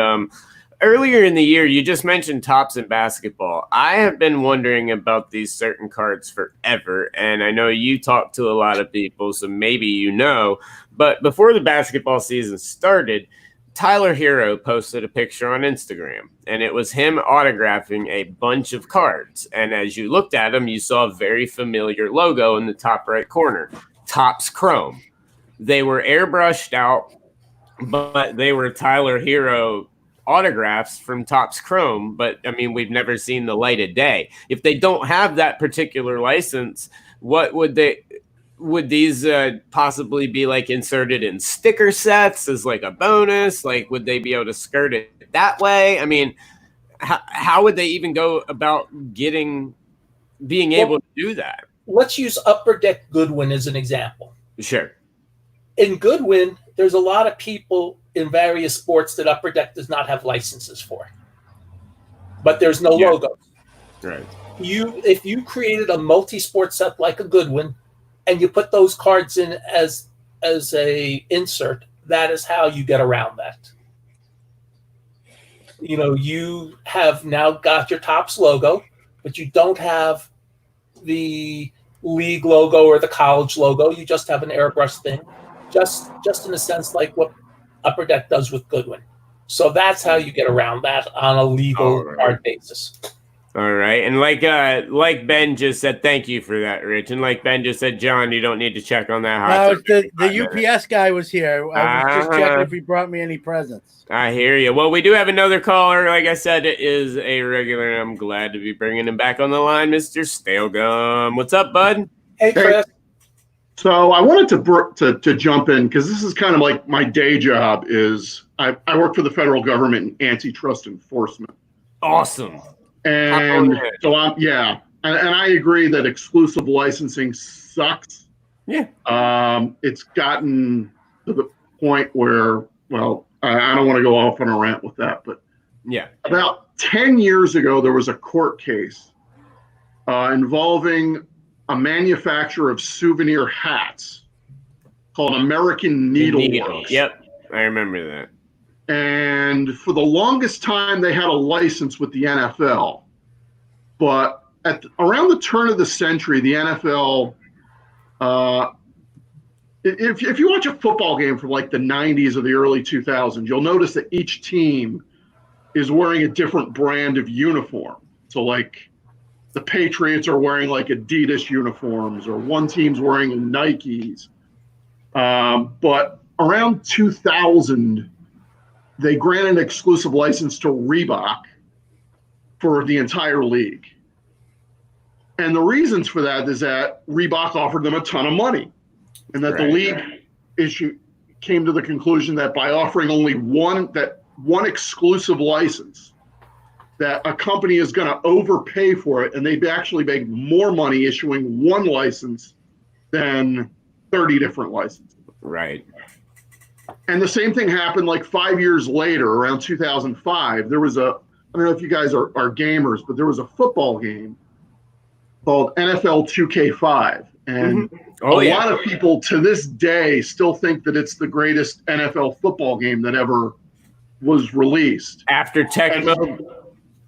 earlier in the year, you just mentioned Topps in basketball. I have been wondering about these certain cards forever. And I know you talk to a lot of people, so maybe you know. But before the basketball season started, Tyler Hero posted a picture on Instagram, and it was him autographing a bunch of cards. And as you looked at them, you saw a very familiar logo in the top right corner, Topps Chrome. They were airbrushed out, but they were Tyler Hero autographs from Topps Chrome. But, I mean, we've never seen the light of day. If they don't have that particular license, what would would these possibly be like inserted in sticker sets as like a bonus? Like, would they be able to skirt it that way? I mean, how would they even go about being able to do that? Let's use Upper Deck Goodwin as an example. Sure. In Goodwin, there's a lot of people in various sports that Upper Deck does not have licenses for, but there's no logo. Right. If you created a multi-sport set like a Goodwin, and you put those cards in as a insert, that is how you get around that. You know, you have now got your Topps logo, but you don't have the league logo or the college logo. You just have an airbrush thing, just in a sense like what Upper Deck does with Goodwin. So that's how you get around that on a legal card basis. All right. And like Ben just said, thank you for that, Rich. And like Ben just said, John, you don't need to check on that. No, the UPS guy was here. I was just checking if he brought me any presents. I hear you. Well, we do have another caller. Like I said, it is a regular, and I'm glad to be bringing him back on the line, Mr. Stalegum. What's up, bud? Hey, Chris. So I wanted to jump in because this is kind of like my day job is I work for the federal government in antitrust enforcement. Awesome. And so and I agree that exclusive licensing sucks. Yeah. It's gotten to the point where, well, I don't want to go off on a rant with that, but yeah, about 10 years ago, there was a court case involving a manufacturer of souvenir hats called American Needleworks. Yep, I remember that. And for the longest time, they had a license with the NFL. But around the turn of the century, the NFL, if you watch a football game from like the 90s or the early 2000s, you'll notice that each team is wearing a different brand of uniform. So like the Patriots are wearing like Adidas uniforms, or one team's wearing Nikes. But around 2000, they granted an exclusive license to Reebok for the entire league. And the reasons for that is that Reebok offered them a ton of money, and that the league came to the conclusion that by offering only one exclusive license, that a company is going to overpay for it, and they'd actually make more money issuing one license than 30 different licenses. Right. And the same thing happened like 5 years later, around 2005. There was I don't know if you guys are gamers, but there was a football game called NFL 2K5. And a lot of people to this day still think that it's the greatest NFL football game that ever was released. After Tecmo?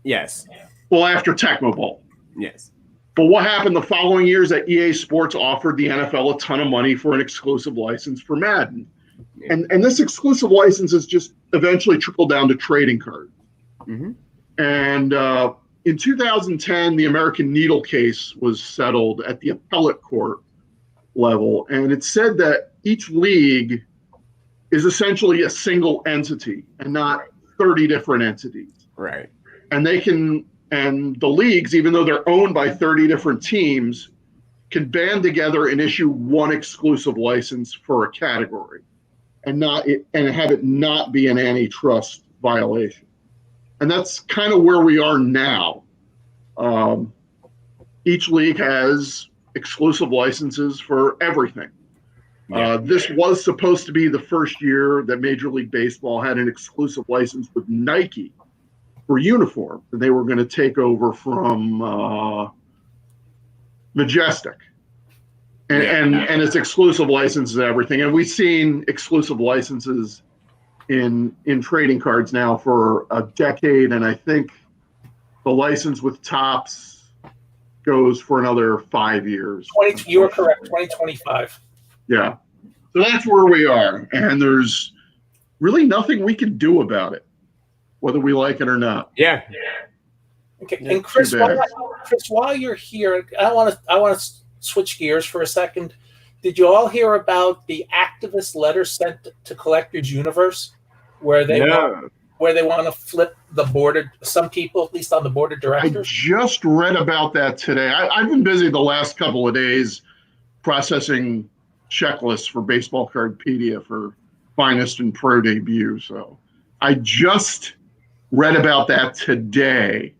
Yes. Well, after Tecmo Bowl. Yes. But what happened the following years that EA Sports offered the NFL a ton of money for an exclusive license for Madden. And this exclusive license has just eventually trickled down to trading cards. Mm-hmm. And in 2010, the American Needle case was settled at the appellate court level. And it said that each league is essentially a single entity and not 30 different entities. Right. And the leagues, even though they're owned by 30 different teams, can band together and issue one exclusive license for a category and have it not be an antitrust violation. And that's kind of where we are now. Each league has exclusive licenses for everything. This was supposed to be the first year that Major League Baseball had an exclusive license with Nike for uniform. And they were going to take over from Majestic. And it's exclusive licenses and everything. And we've seen exclusive licenses in trading cards now for a decade. And I think the license with Topps goes for another 5 years. You are correct, 2025. Yeah. So that's where we are. And there's really nothing we can do about it, whether we like it or not. Yeah. Okay. And Chris, while you're here, I want to switch gears for a second. Did you all hear about the activist letter sent to Collectors Universe, where they want to flip the board? Some people, at least on the board of directors. I just read about that today. I've been busy the last couple of days processing checklists for Baseball Cardpedia for finest and pro debut. So I just read about that today.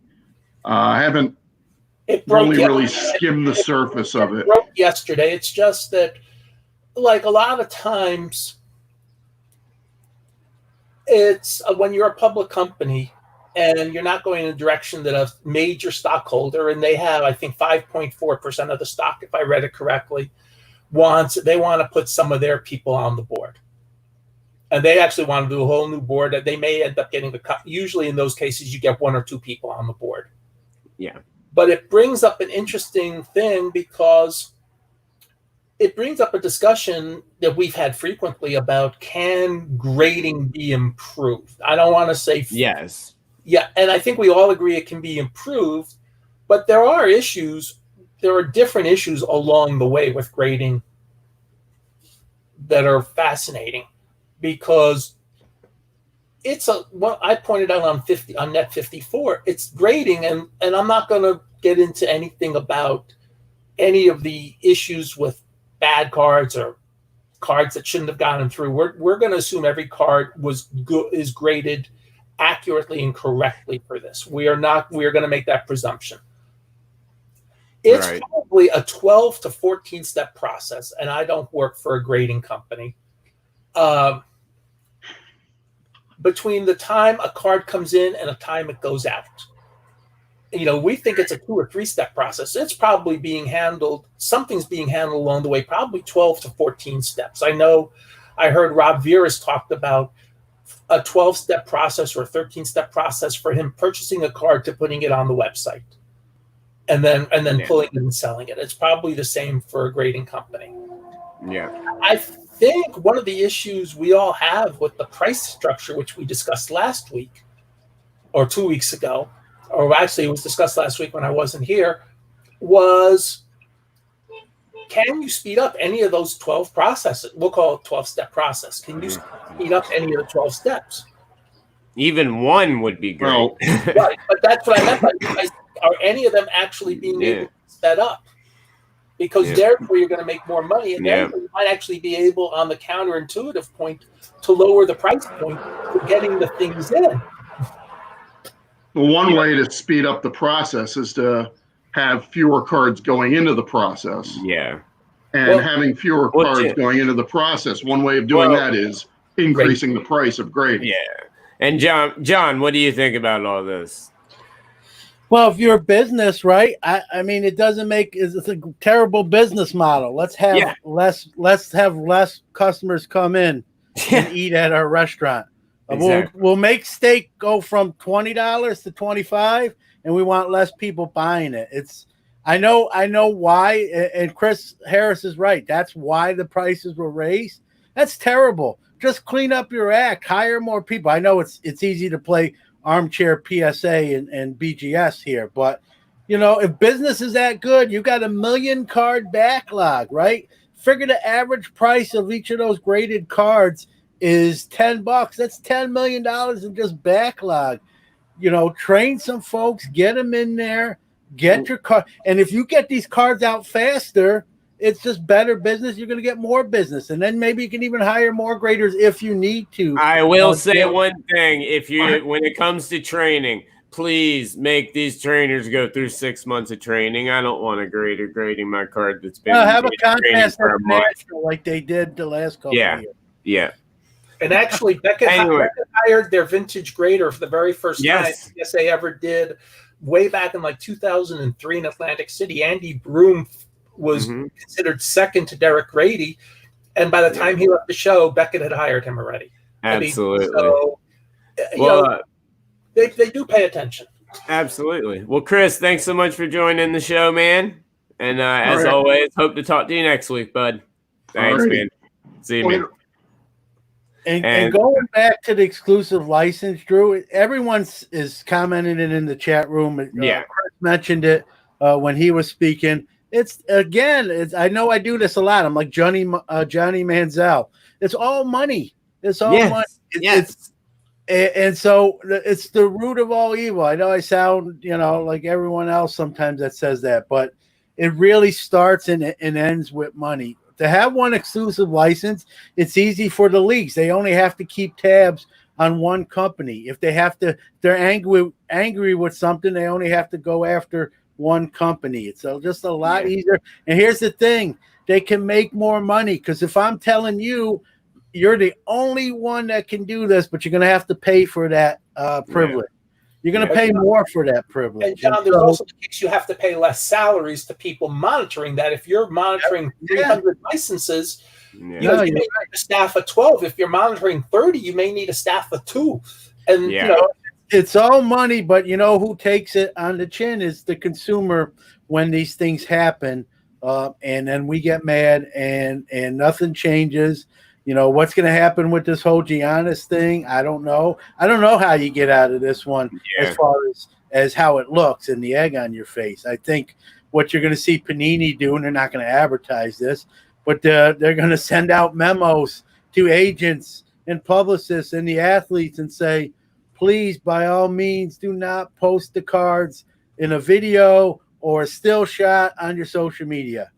I haven't really skimmed the surface of it. It broke yesterday. It's just that, like a lot of times, it's when you're a public company and you're not going in a direction that a major stockholder, and they have, I think, 5.4% of the stock, if I read it correctly, they want to put some of their people on the board. And they actually want to do a whole new board that they may end up getting the cut. Usually in those cases, you get 1 or 2 people on the board. Yeah. But it brings up an interesting thing because it brings up a discussion that we've had frequently about, can grading be improved? I don't want to say yes. Yeah, and I think we all agree it can be improved, but there are issues. There are different issues along the way with grading that are fascinating, because it's what I pointed out on Net 54. It's grading, and I'm not going to get into anything about any of the issues with bad cards or cards that shouldn't have gotten through. We're going to assume every card is graded accurately and correctly for this. We are going to make that presumption. It's probably a 12 to 14 step process, and I don't work for a grading company. Between the time a card comes in and the time it goes out, we think it's a 2 or 3 step process. It's probably being handled. Something's being handled along the way, probably 12 to 14 steps. I know I heard Rob Veras talked about a 12-step process or a 13-step process for him purchasing a card to putting it on the website and then pulling it and selling it. It's probably the same for a grading company. Yeah. I think one of the issues we all have with the price structure, which we discussed last week or 2 weeks ago, or actually it was discussed last week when I wasn't here, was, can you speed up any of those 12 processes? We'll call it 12-step process. Can you speed up any of the 12 steps? Even one would be great. Well, right, but that's what I meant by, are any of them actually being able to sped up? Because therefore you're going to make more money, and therefore you might actually be able, on the counterintuitive point, to lower the price point for getting the things in. Well, one way to speed up the process is to have fewer cards going into the process. Yeah. And having fewer cards going into the process, one way of doing that is increasing the price of grading. Yeah. And John, what do you think about all this? Well, if you're a business, right? I mean, it's a terrible business model. Let's have less customers come in and eat at our restaurant. Exactly. We'll make steak go from $20 to $25, and we want less people buying it. I know why, and Chris Harris is right. That's why the prices were raised. That's terrible. Just clean up your act. Hire more people. I know it's easy to play armchair PSA and BGS here, but if business is that good, you got 1 million card backlog, right? Figure the average price of each of those graded cards is $10. That's $10 million in just backlog. Train some folks, get them in there, get your card. And if you get these cards out faster, it's just better business. You're going to get more business. And then maybe you can even hire more graders if you need to. I will say one thing. When it comes to training, please make these trainers go through 6 months of training. I don't want a grader grading my card that's been have a contest for a month, like they did the last couple of years. Yeah. And actually, Beckett hired their vintage grader for the very first time. Yes, they ever did. Way back in 2003 in Atlantic City, Andy Broom was considered second to Derek Grady. And by the time he left the show, Beckett had hired him already. Absolutely. They do pay attention. Absolutely. Well, Chris, thanks so much for joining the show, man. And as always, hope to talk to you next week, bud. Thanks, man. See you, man. And going back to the exclusive license, Drew, everyone is commenting it in the chat room. Chris mentioned it when he was speaking. I know I do this a lot. I'm like Johnny Manziel. It's all money. It's all money. And so it's the root of all evil. I know I sound, like everyone else sometimes that says that, but it really starts and ends with money. To have one exclusive license, it's easy for the leagues. They only have to keep tabs on one company. If they're angry with something, they only have to go after one company. It's just a lot easier. And here's the thing, they can make more money, because if I'm telling you you're the only one that can do this, but you're going to have to pay for that privilege. You're going to pay more for that privilege. And John, there's also the case you have to pay less salaries to people monitoring that. If you're monitoring 300 licenses, you may need a staff of 12. If you're monitoring 30, you may need a staff of 2. And it's all money, but you know who takes it on the chin is the consumer when these things happen. And then we get mad and nothing changes. You know, what's going to happen with this whole Giannis thing? I don't know. I don't know how you get out of this one as far as how it looks and the egg on your face. I think what you're going to see Panini do, and they're not going to advertise this, but they're going to send out memos to agents and publicists and the athletes and say, please, by all means, do not post the cards in a video or a still shot on your social media.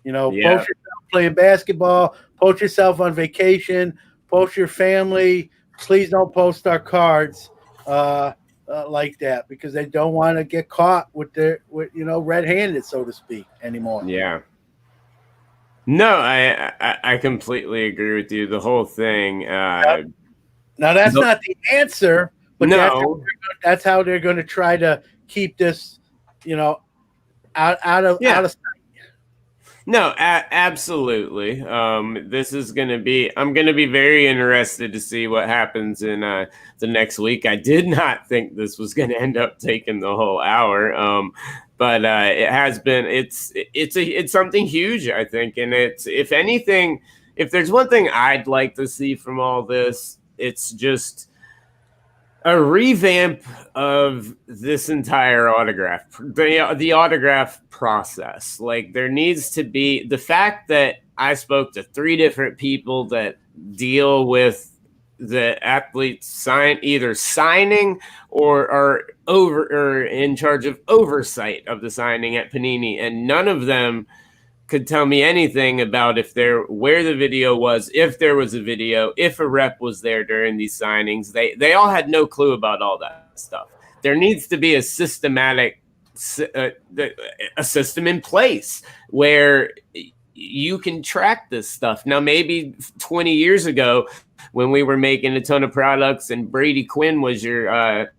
You know, post yourself playing basketball, post yourself on vacation, post your family. Please don't post our cards like that, because they don't want to get caught with red-handed, so to speak, anymore. Yeah. No, I completely agree with you. The whole thing. Now that's not the answer, but that's how they're going to try to keep this, out of sight. No, absolutely. This is going to be. I'm going to be very interested to see what happens in the next week. I did not think this was going to end up taking the whole hour, but it has been. It's something huge, I think, and it's, if anything, if there's one thing I'd like to see from all this, it's just a revamp of this entire autograph, the autograph process. Like, there needs to be, the fact that I spoke to 3 different people that deal with the athletes either signing or are in charge of oversight of the signing at Panini, and none of them could tell me anything about where the video was, if there was a video, if a rep was there during these signings. They all had no clue about all that stuff. There needs to be a system in place where you can track this stuff. Now, maybe 20 years ago when we were making a ton of products and Brady Quinn was your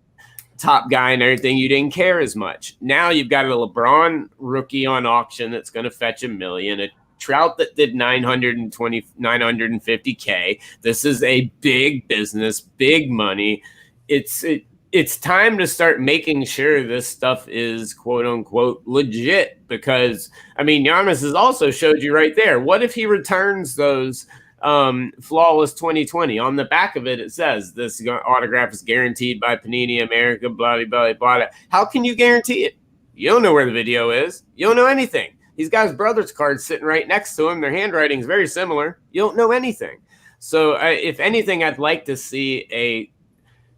top guy and everything, you didn't care as much. Now you've got a LeBron rookie on auction that's going to fetch $1 million, a Trout that did 950K. This is a big business, big money. It's time to start making sure this stuff is quote unquote legit, because I mean, Giannis has also showed you right there. What if he returns those flawless 2020? On the back of it, it says this autograph is guaranteed by Panini America, blah, blah, blah, blah. How can you guarantee it? You don't know where the video is. You don't know anything. He's got his brother's card sitting right next to him. Their handwriting is very similar. You don't know anything. So if anything, I'd like to see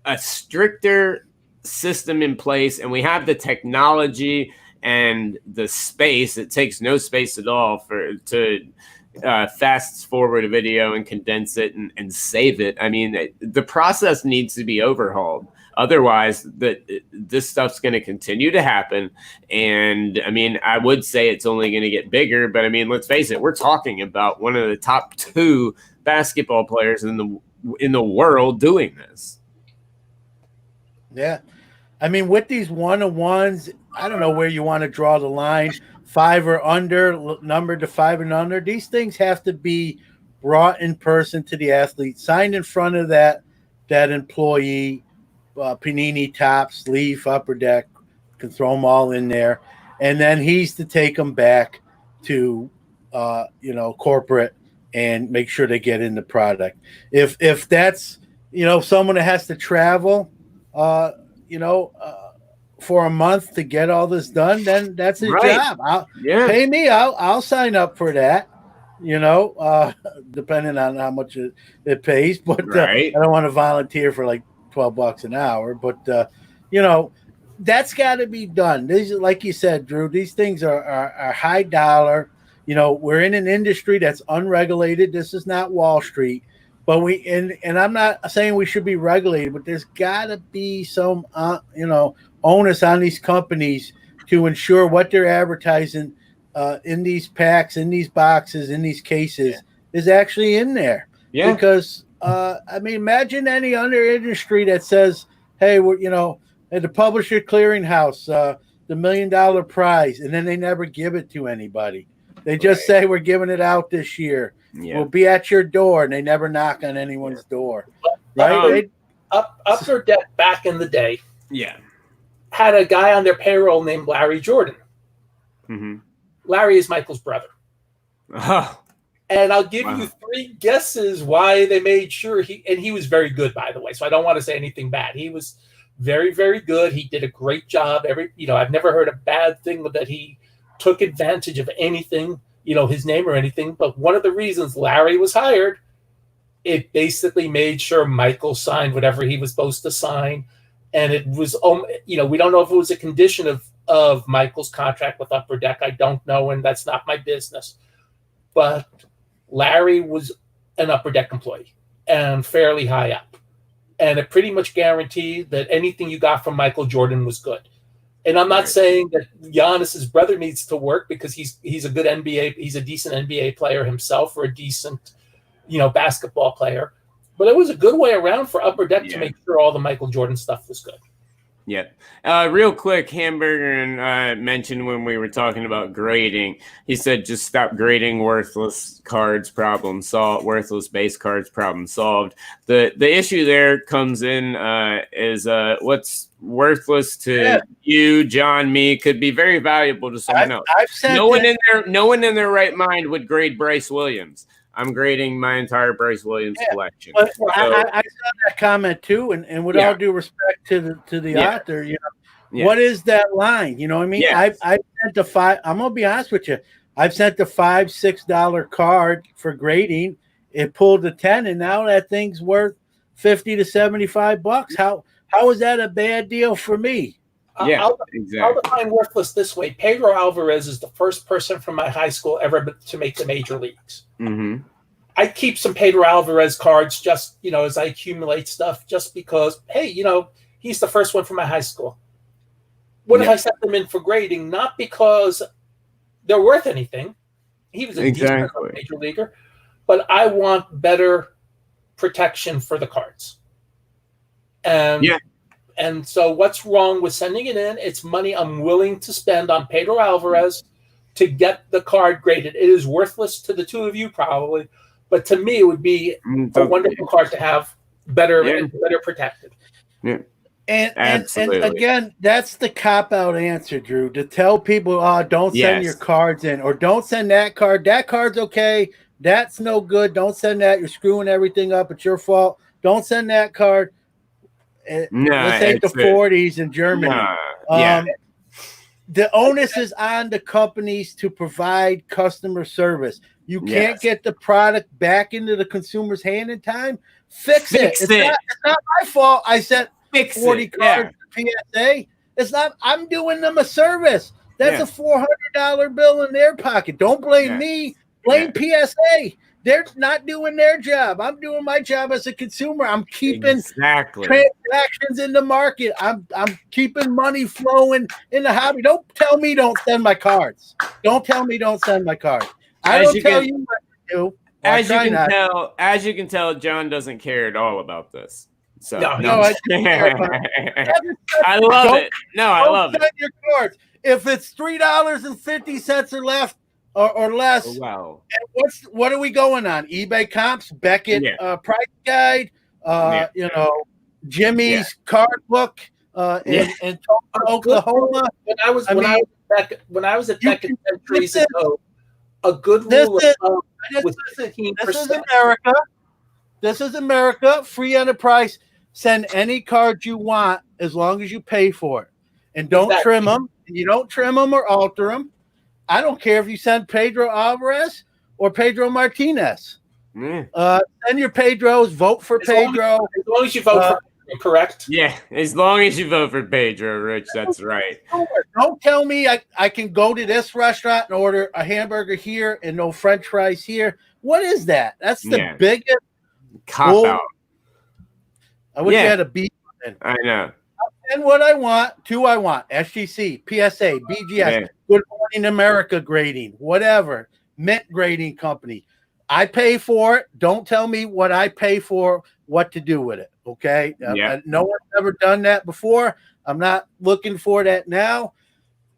a stricter system in place, and we have the technology and the space. It takes no space at all to fast forward a video and condense it and save it. I mean, the process needs to be overhauled. Otherwise, this stuff's going to continue to happen. And I mean, I would say it's only going to get bigger, but I mean, let's face it, we're talking about one of the top 2 basketball players in the world doing this. Yeah. I mean, with these 1-on-1s, I don't know where you want to draw the line, 5 or under, numbered to 5 and under. These things have to be brought in person to the athlete, signed in front of that employee, Panini top, sleeve, upper deck, can throw them all in there. And then he's to take them back to, corporate and make sure they get in the product. If that's, someone that has to travel, for a month to get all this done, then that's his job. Pay me. I'll sign up for that, depending on how much it pays. But I don't want to volunteer for like $12 an hour. But, that's got to be done. These, like you said, Drew, these things are high dollar. You know, we're in an industry that's unregulated. This is not Wall Street, but and I'm not saying we should be regulated, but there's got to be some, onus on these companies to ensure what they're advertising in these packs, in these boxes, in these cases is actually in there. Yeah. Because, imagine any other industry that says, hey, at the publisher clearinghouse, the $1 million prize, and then they never give it to anybody. They just say we're giving it out this year. Yeah. We'll be at your door, and they never knock on anyone's door. Right? Upper Deck back in the day had a guy on their payroll named Larry Jordan. Mm-hmm. Larry is Michael's brother. Oh. And I'll give you 3 guesses why they made sure he was very good, by the way, so I don't want to say anything bad. He was very, very good. He did a great job. I've never heard a bad thing that he took advantage of anything, his name or anything. But one of the reasons Larry was hired, it basically made sure Michael signed whatever he was supposed to sign. And it was, we don't know if it was a condition of Michael's contract with Upper Deck. I don't know, and that's not my business. But Larry was an Upper Deck employee and fairly high up. And it pretty much guaranteed that anything you got from Michael Jordan was good. And I'm not saying that Giannis's brother needs to work because he's a good NBA, he's a decent NBA player himself or a decent, basketball player. But it was a good way around for Upper Deck to make sure all the Michael Jordan stuff was good. Yeah. Real quick, Hamburger mentioned when we were talking about grading, he said just stop grading worthless cards, problem solved. Worthless base cards, problem solved. The issue there comes in is what's worthless to you, John, me, could be very valuable to someone else. No one in their right mind would grade Bryce Williams. I'm grading my entire Bryce Williams collection. But I saw that comment too, and with all due respect to the author, what is that line? You know what I mean? I've sent the $5. I'm gonna be honest with you. I've sent the $5-6 card for grading. It pulled the 10, and now that thing's worth $50 to $75. How is that a bad deal for me? Exactly. I'll define worthless this way. Pedro Alvarez is the first person from my high school ever to make the major leagues. Mm-hmm. I keep some Pedro Alvarez cards just, as I accumulate stuff just because, hey, he's the first one from my high school. What if I set them in for grading? Not because they're worth anything. He was a decent major leaguer, but I want better protection for the cards. And so what's wrong with sending it in? It's money I'm willing to spend on Pedro Alvarez to get the card graded. It is worthless to the two of you probably, but to me it would be a wonderful card to have better protected. Yeah. And again, that's the cop-out answer, Drew, to tell people, don't send your cards in, or don't send that card. That card's okay. That's no good. Don't send that. You're screwing everything up. It's your fault. Don't send that card. Let's take the 40s in Germany. The onus is on the companies to provide customer service. You can't get the product back into the consumer's hand in time. Fix it. It's not my fault. I sent 40 cards to PSA. It's not. I'm doing them a service. That's a $400 bill in their pocket. Don't blame me. Blame PSA. They're not doing their job. I'm doing my job as a consumer. I'm keeping transactions in the market. I'm keeping money flowing in the hobby. Don't tell me don't send my cards. Don't tell me don't send my cards. I don't tell you what to do. As you can tell, John doesn't care at all about this. So I love it. I love it. Your cards. If it's $3.50 or left. Or less. Oh, wow. And what are we going on? eBay comps, Beckett price guide, Jimmy's card book in Oklahoma. When I was at Beckett centuries ago, a good rule was 15%. This is America. This is America. Free enterprise. Send any card you want as long as you pay for it, and don't trim them. You don't trim them or alter them. I don't care if you send Pedro Alvarez or Pedro Martinez. Send your Pedros. Vote for Pedro. As long as you vote for correct? Yeah, as long as you vote for Pedro, Rich, that's right. Don't tell me I can go to this restaurant and order a hamburger here and no French fries here. What is that? That's the biggest cop out. I wish I had a beat. I know. And what I want, I want SGC, PSA, BGS, Good Morning America grading, whatever, Mint grading company. I pay for it. Don't tell me what I pay for, what to do with it. Okay. No one's ever done that before. I'm not looking for that now.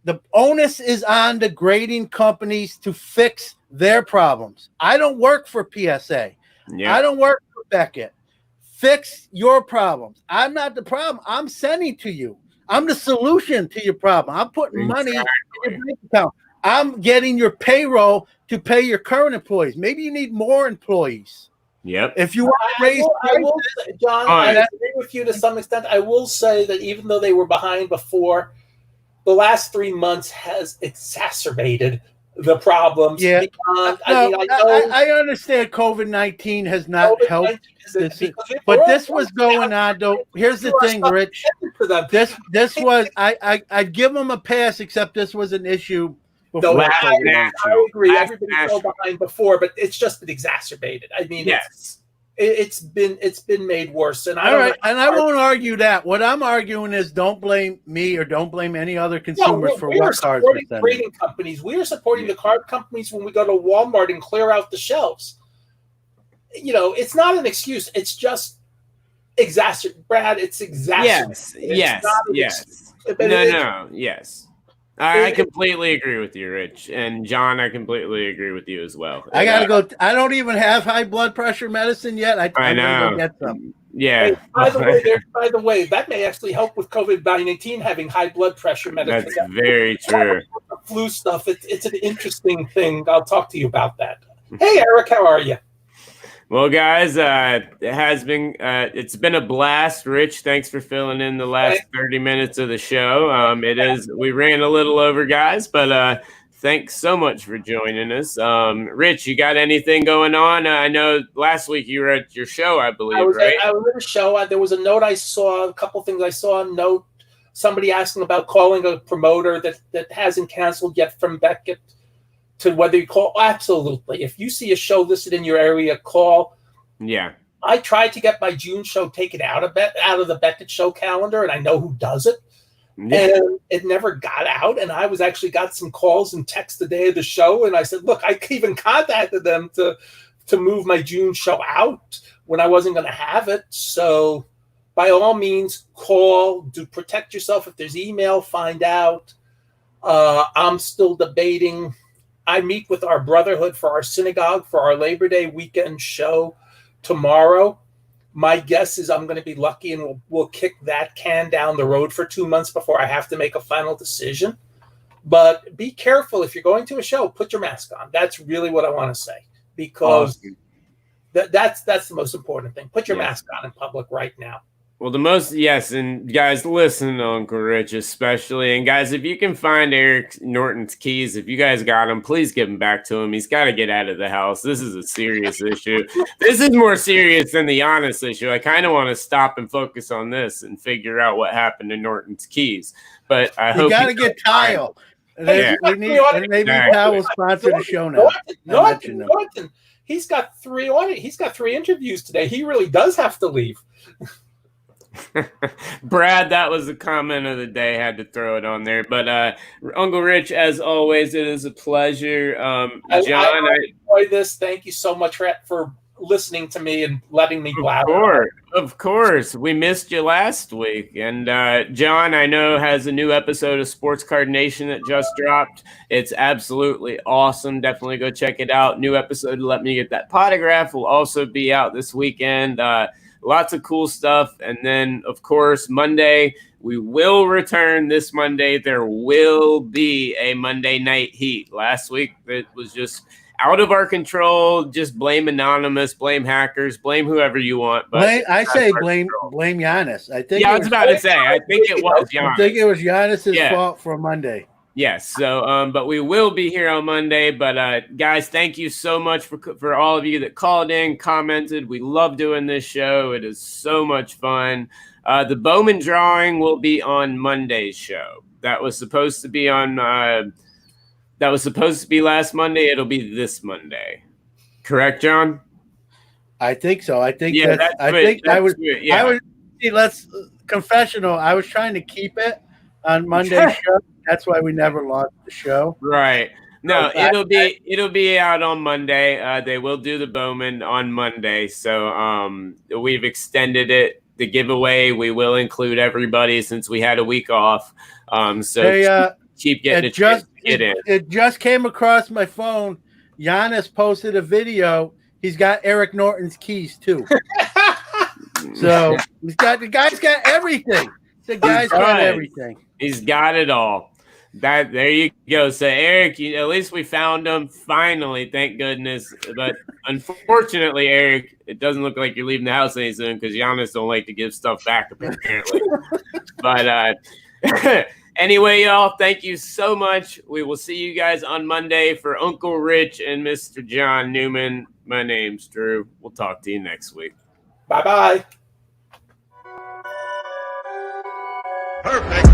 The onus is on the grading companies to fix their problems. I don't work for PSA. I don't work for Beckett. Fix your problems. I'm not the problem. I'm sending to you. I'm the solution to your problem. I'm putting money in your bank account. I'm getting your payroll to pay your current employees. Maybe you need more employees. Yep. If you want to raise prices, John, I agree with you to some extent. I will say that even though they were behind before, the last 3 months has exacerbated the problems. Yeah. I understand COVID-19 has not helped. But this was going on, though. Here's the thing, Rich. This was I'd give them a pass, except this was an issue. I agree. Everybody fell behind before, but it's just been exacerbated. I mean, it's been made worse. And I won't argue that. What I'm arguing is don't blame me or don't blame any other consumers for what cars we're sending. Grading companies. We are supporting the card companies when we go to Walmart and clear out the shelves. You know, it's not an excuse. It's just exacerbated. Brad, it's exacerbated. Yes. Yes. I completely agree with you, Rich. And John, I completely agree with you as well. I got to go. I don't even have high blood pressure medicine yet. I know. Go get some. Yeah. Hey, by the way, that may actually help with COVID-19 having high blood pressure medicine. That's very true. Flu stuff. It's an interesting thing. I'll talk to you about that. Hey, Eric, how are you? Well, guys, it's been a blast. Rich, thanks for filling in the last 30 minutes of the show. We ran a little over, guys, but thanks so much for joining us. Rich, you got anything going on? I know last week you were at your show, I believe, right? I was at a show. There was a note I saw, a couple things I saw. A note, somebody asking about calling a promoter that hasn't canceled yet from Beckett. To whether you call, absolutely. If you see a show listed in your area, call. Yeah. I tried to get my June show taken out of the Beckett show calendar, and I know who does it. Yeah. And it never got out. And I was actually got some calls and texts the day of the show, and I said, look, I even contacted them to move my June show out when I wasn't going to have it. So by all means, call. Do protect yourself. If there's email, find out. I'm still debating. I meet with our brotherhood for our synagogue for our Labor Day weekend show tomorrow. My guess is I'm going to be lucky and we'll kick that can down the road for 2 months before I have to make a final decision. But be careful if you're going to a show, put your mask on. That's really what I want to say, because that's the most important thing. Put your mask on in public right now. Well, and guys, listen to Uncle Rich especially. And guys, if you can find Eric Norton's keys, if you guys got them, please give them back to him. He's got to get out of the house. This is a serious issue. This is more serious than the honest issue. I kind of want to stop and focus on this and figure out what happened to Norton's keys. But I hope you got to get Kyle. Maybe Kyle will sponsor the show now. Norton, he's got 3 interviews today. He really does have to leave. Brad, that was the comment of the day. Had to throw it on there. But Uncle Rich, as always, it is a pleasure. John, I enjoy this. Thank you so much for listening to me and letting me blabber. Of course. We missed you last week. And John, I know, has a new episode of Sports Card Nation that just dropped. It's absolutely awesome. Definitely go check it out. New episode, Let Me Get That Potograph, will also be out this weekend. Lots of cool stuff. And then, of course, Monday, we will return this Monday. There will be a Monday Night Heat. Last week, it was just out of our control. Just blame Anonymous, blame hackers, blame whoever you want. But blame Giannis. I think. Yeah, I was about to say. I think it was Giannis. I think it was Giannis's fault for Monday. Yes. So, but we will be here on Monday. But guys, thank you so much for all of you that called in, commented. We love doing this show. It is so much fun. The Bowman drawing will be on Monday's show. That was supposed to be on. That was supposed to be last Monday. It'll be this Monday. Correct, John? I think so. I think Yeah, that's. that's I good. think I That's was. good. Yeah. I was. See, let's confessional. I was trying to keep it on Monday's show. That's why we never launched the show. Right. No, So it'll be out on Monday. They will do the Bowman on Monday. So we've extended it. The giveaway, we will include everybody since we had a week off. So They, keep getting it a chance just to get in. it just came across my phone. Giannis posted a video. He's got Eric Norton's keys too. So the guy's got everything. The guy's got everything. He's got it all. There you go. So Eric, at least we found him finally. Thank goodness. But unfortunately, Eric, it doesn't look like you're leaving the house any soon because Giannis don't like to give stuff back apparently. But anyway, y'all, thank you so much. We will see you guys on Monday. For Uncle Rich and Mr. John Newman, my name's Drew. We'll talk to you next week. Bye-bye. Perfect.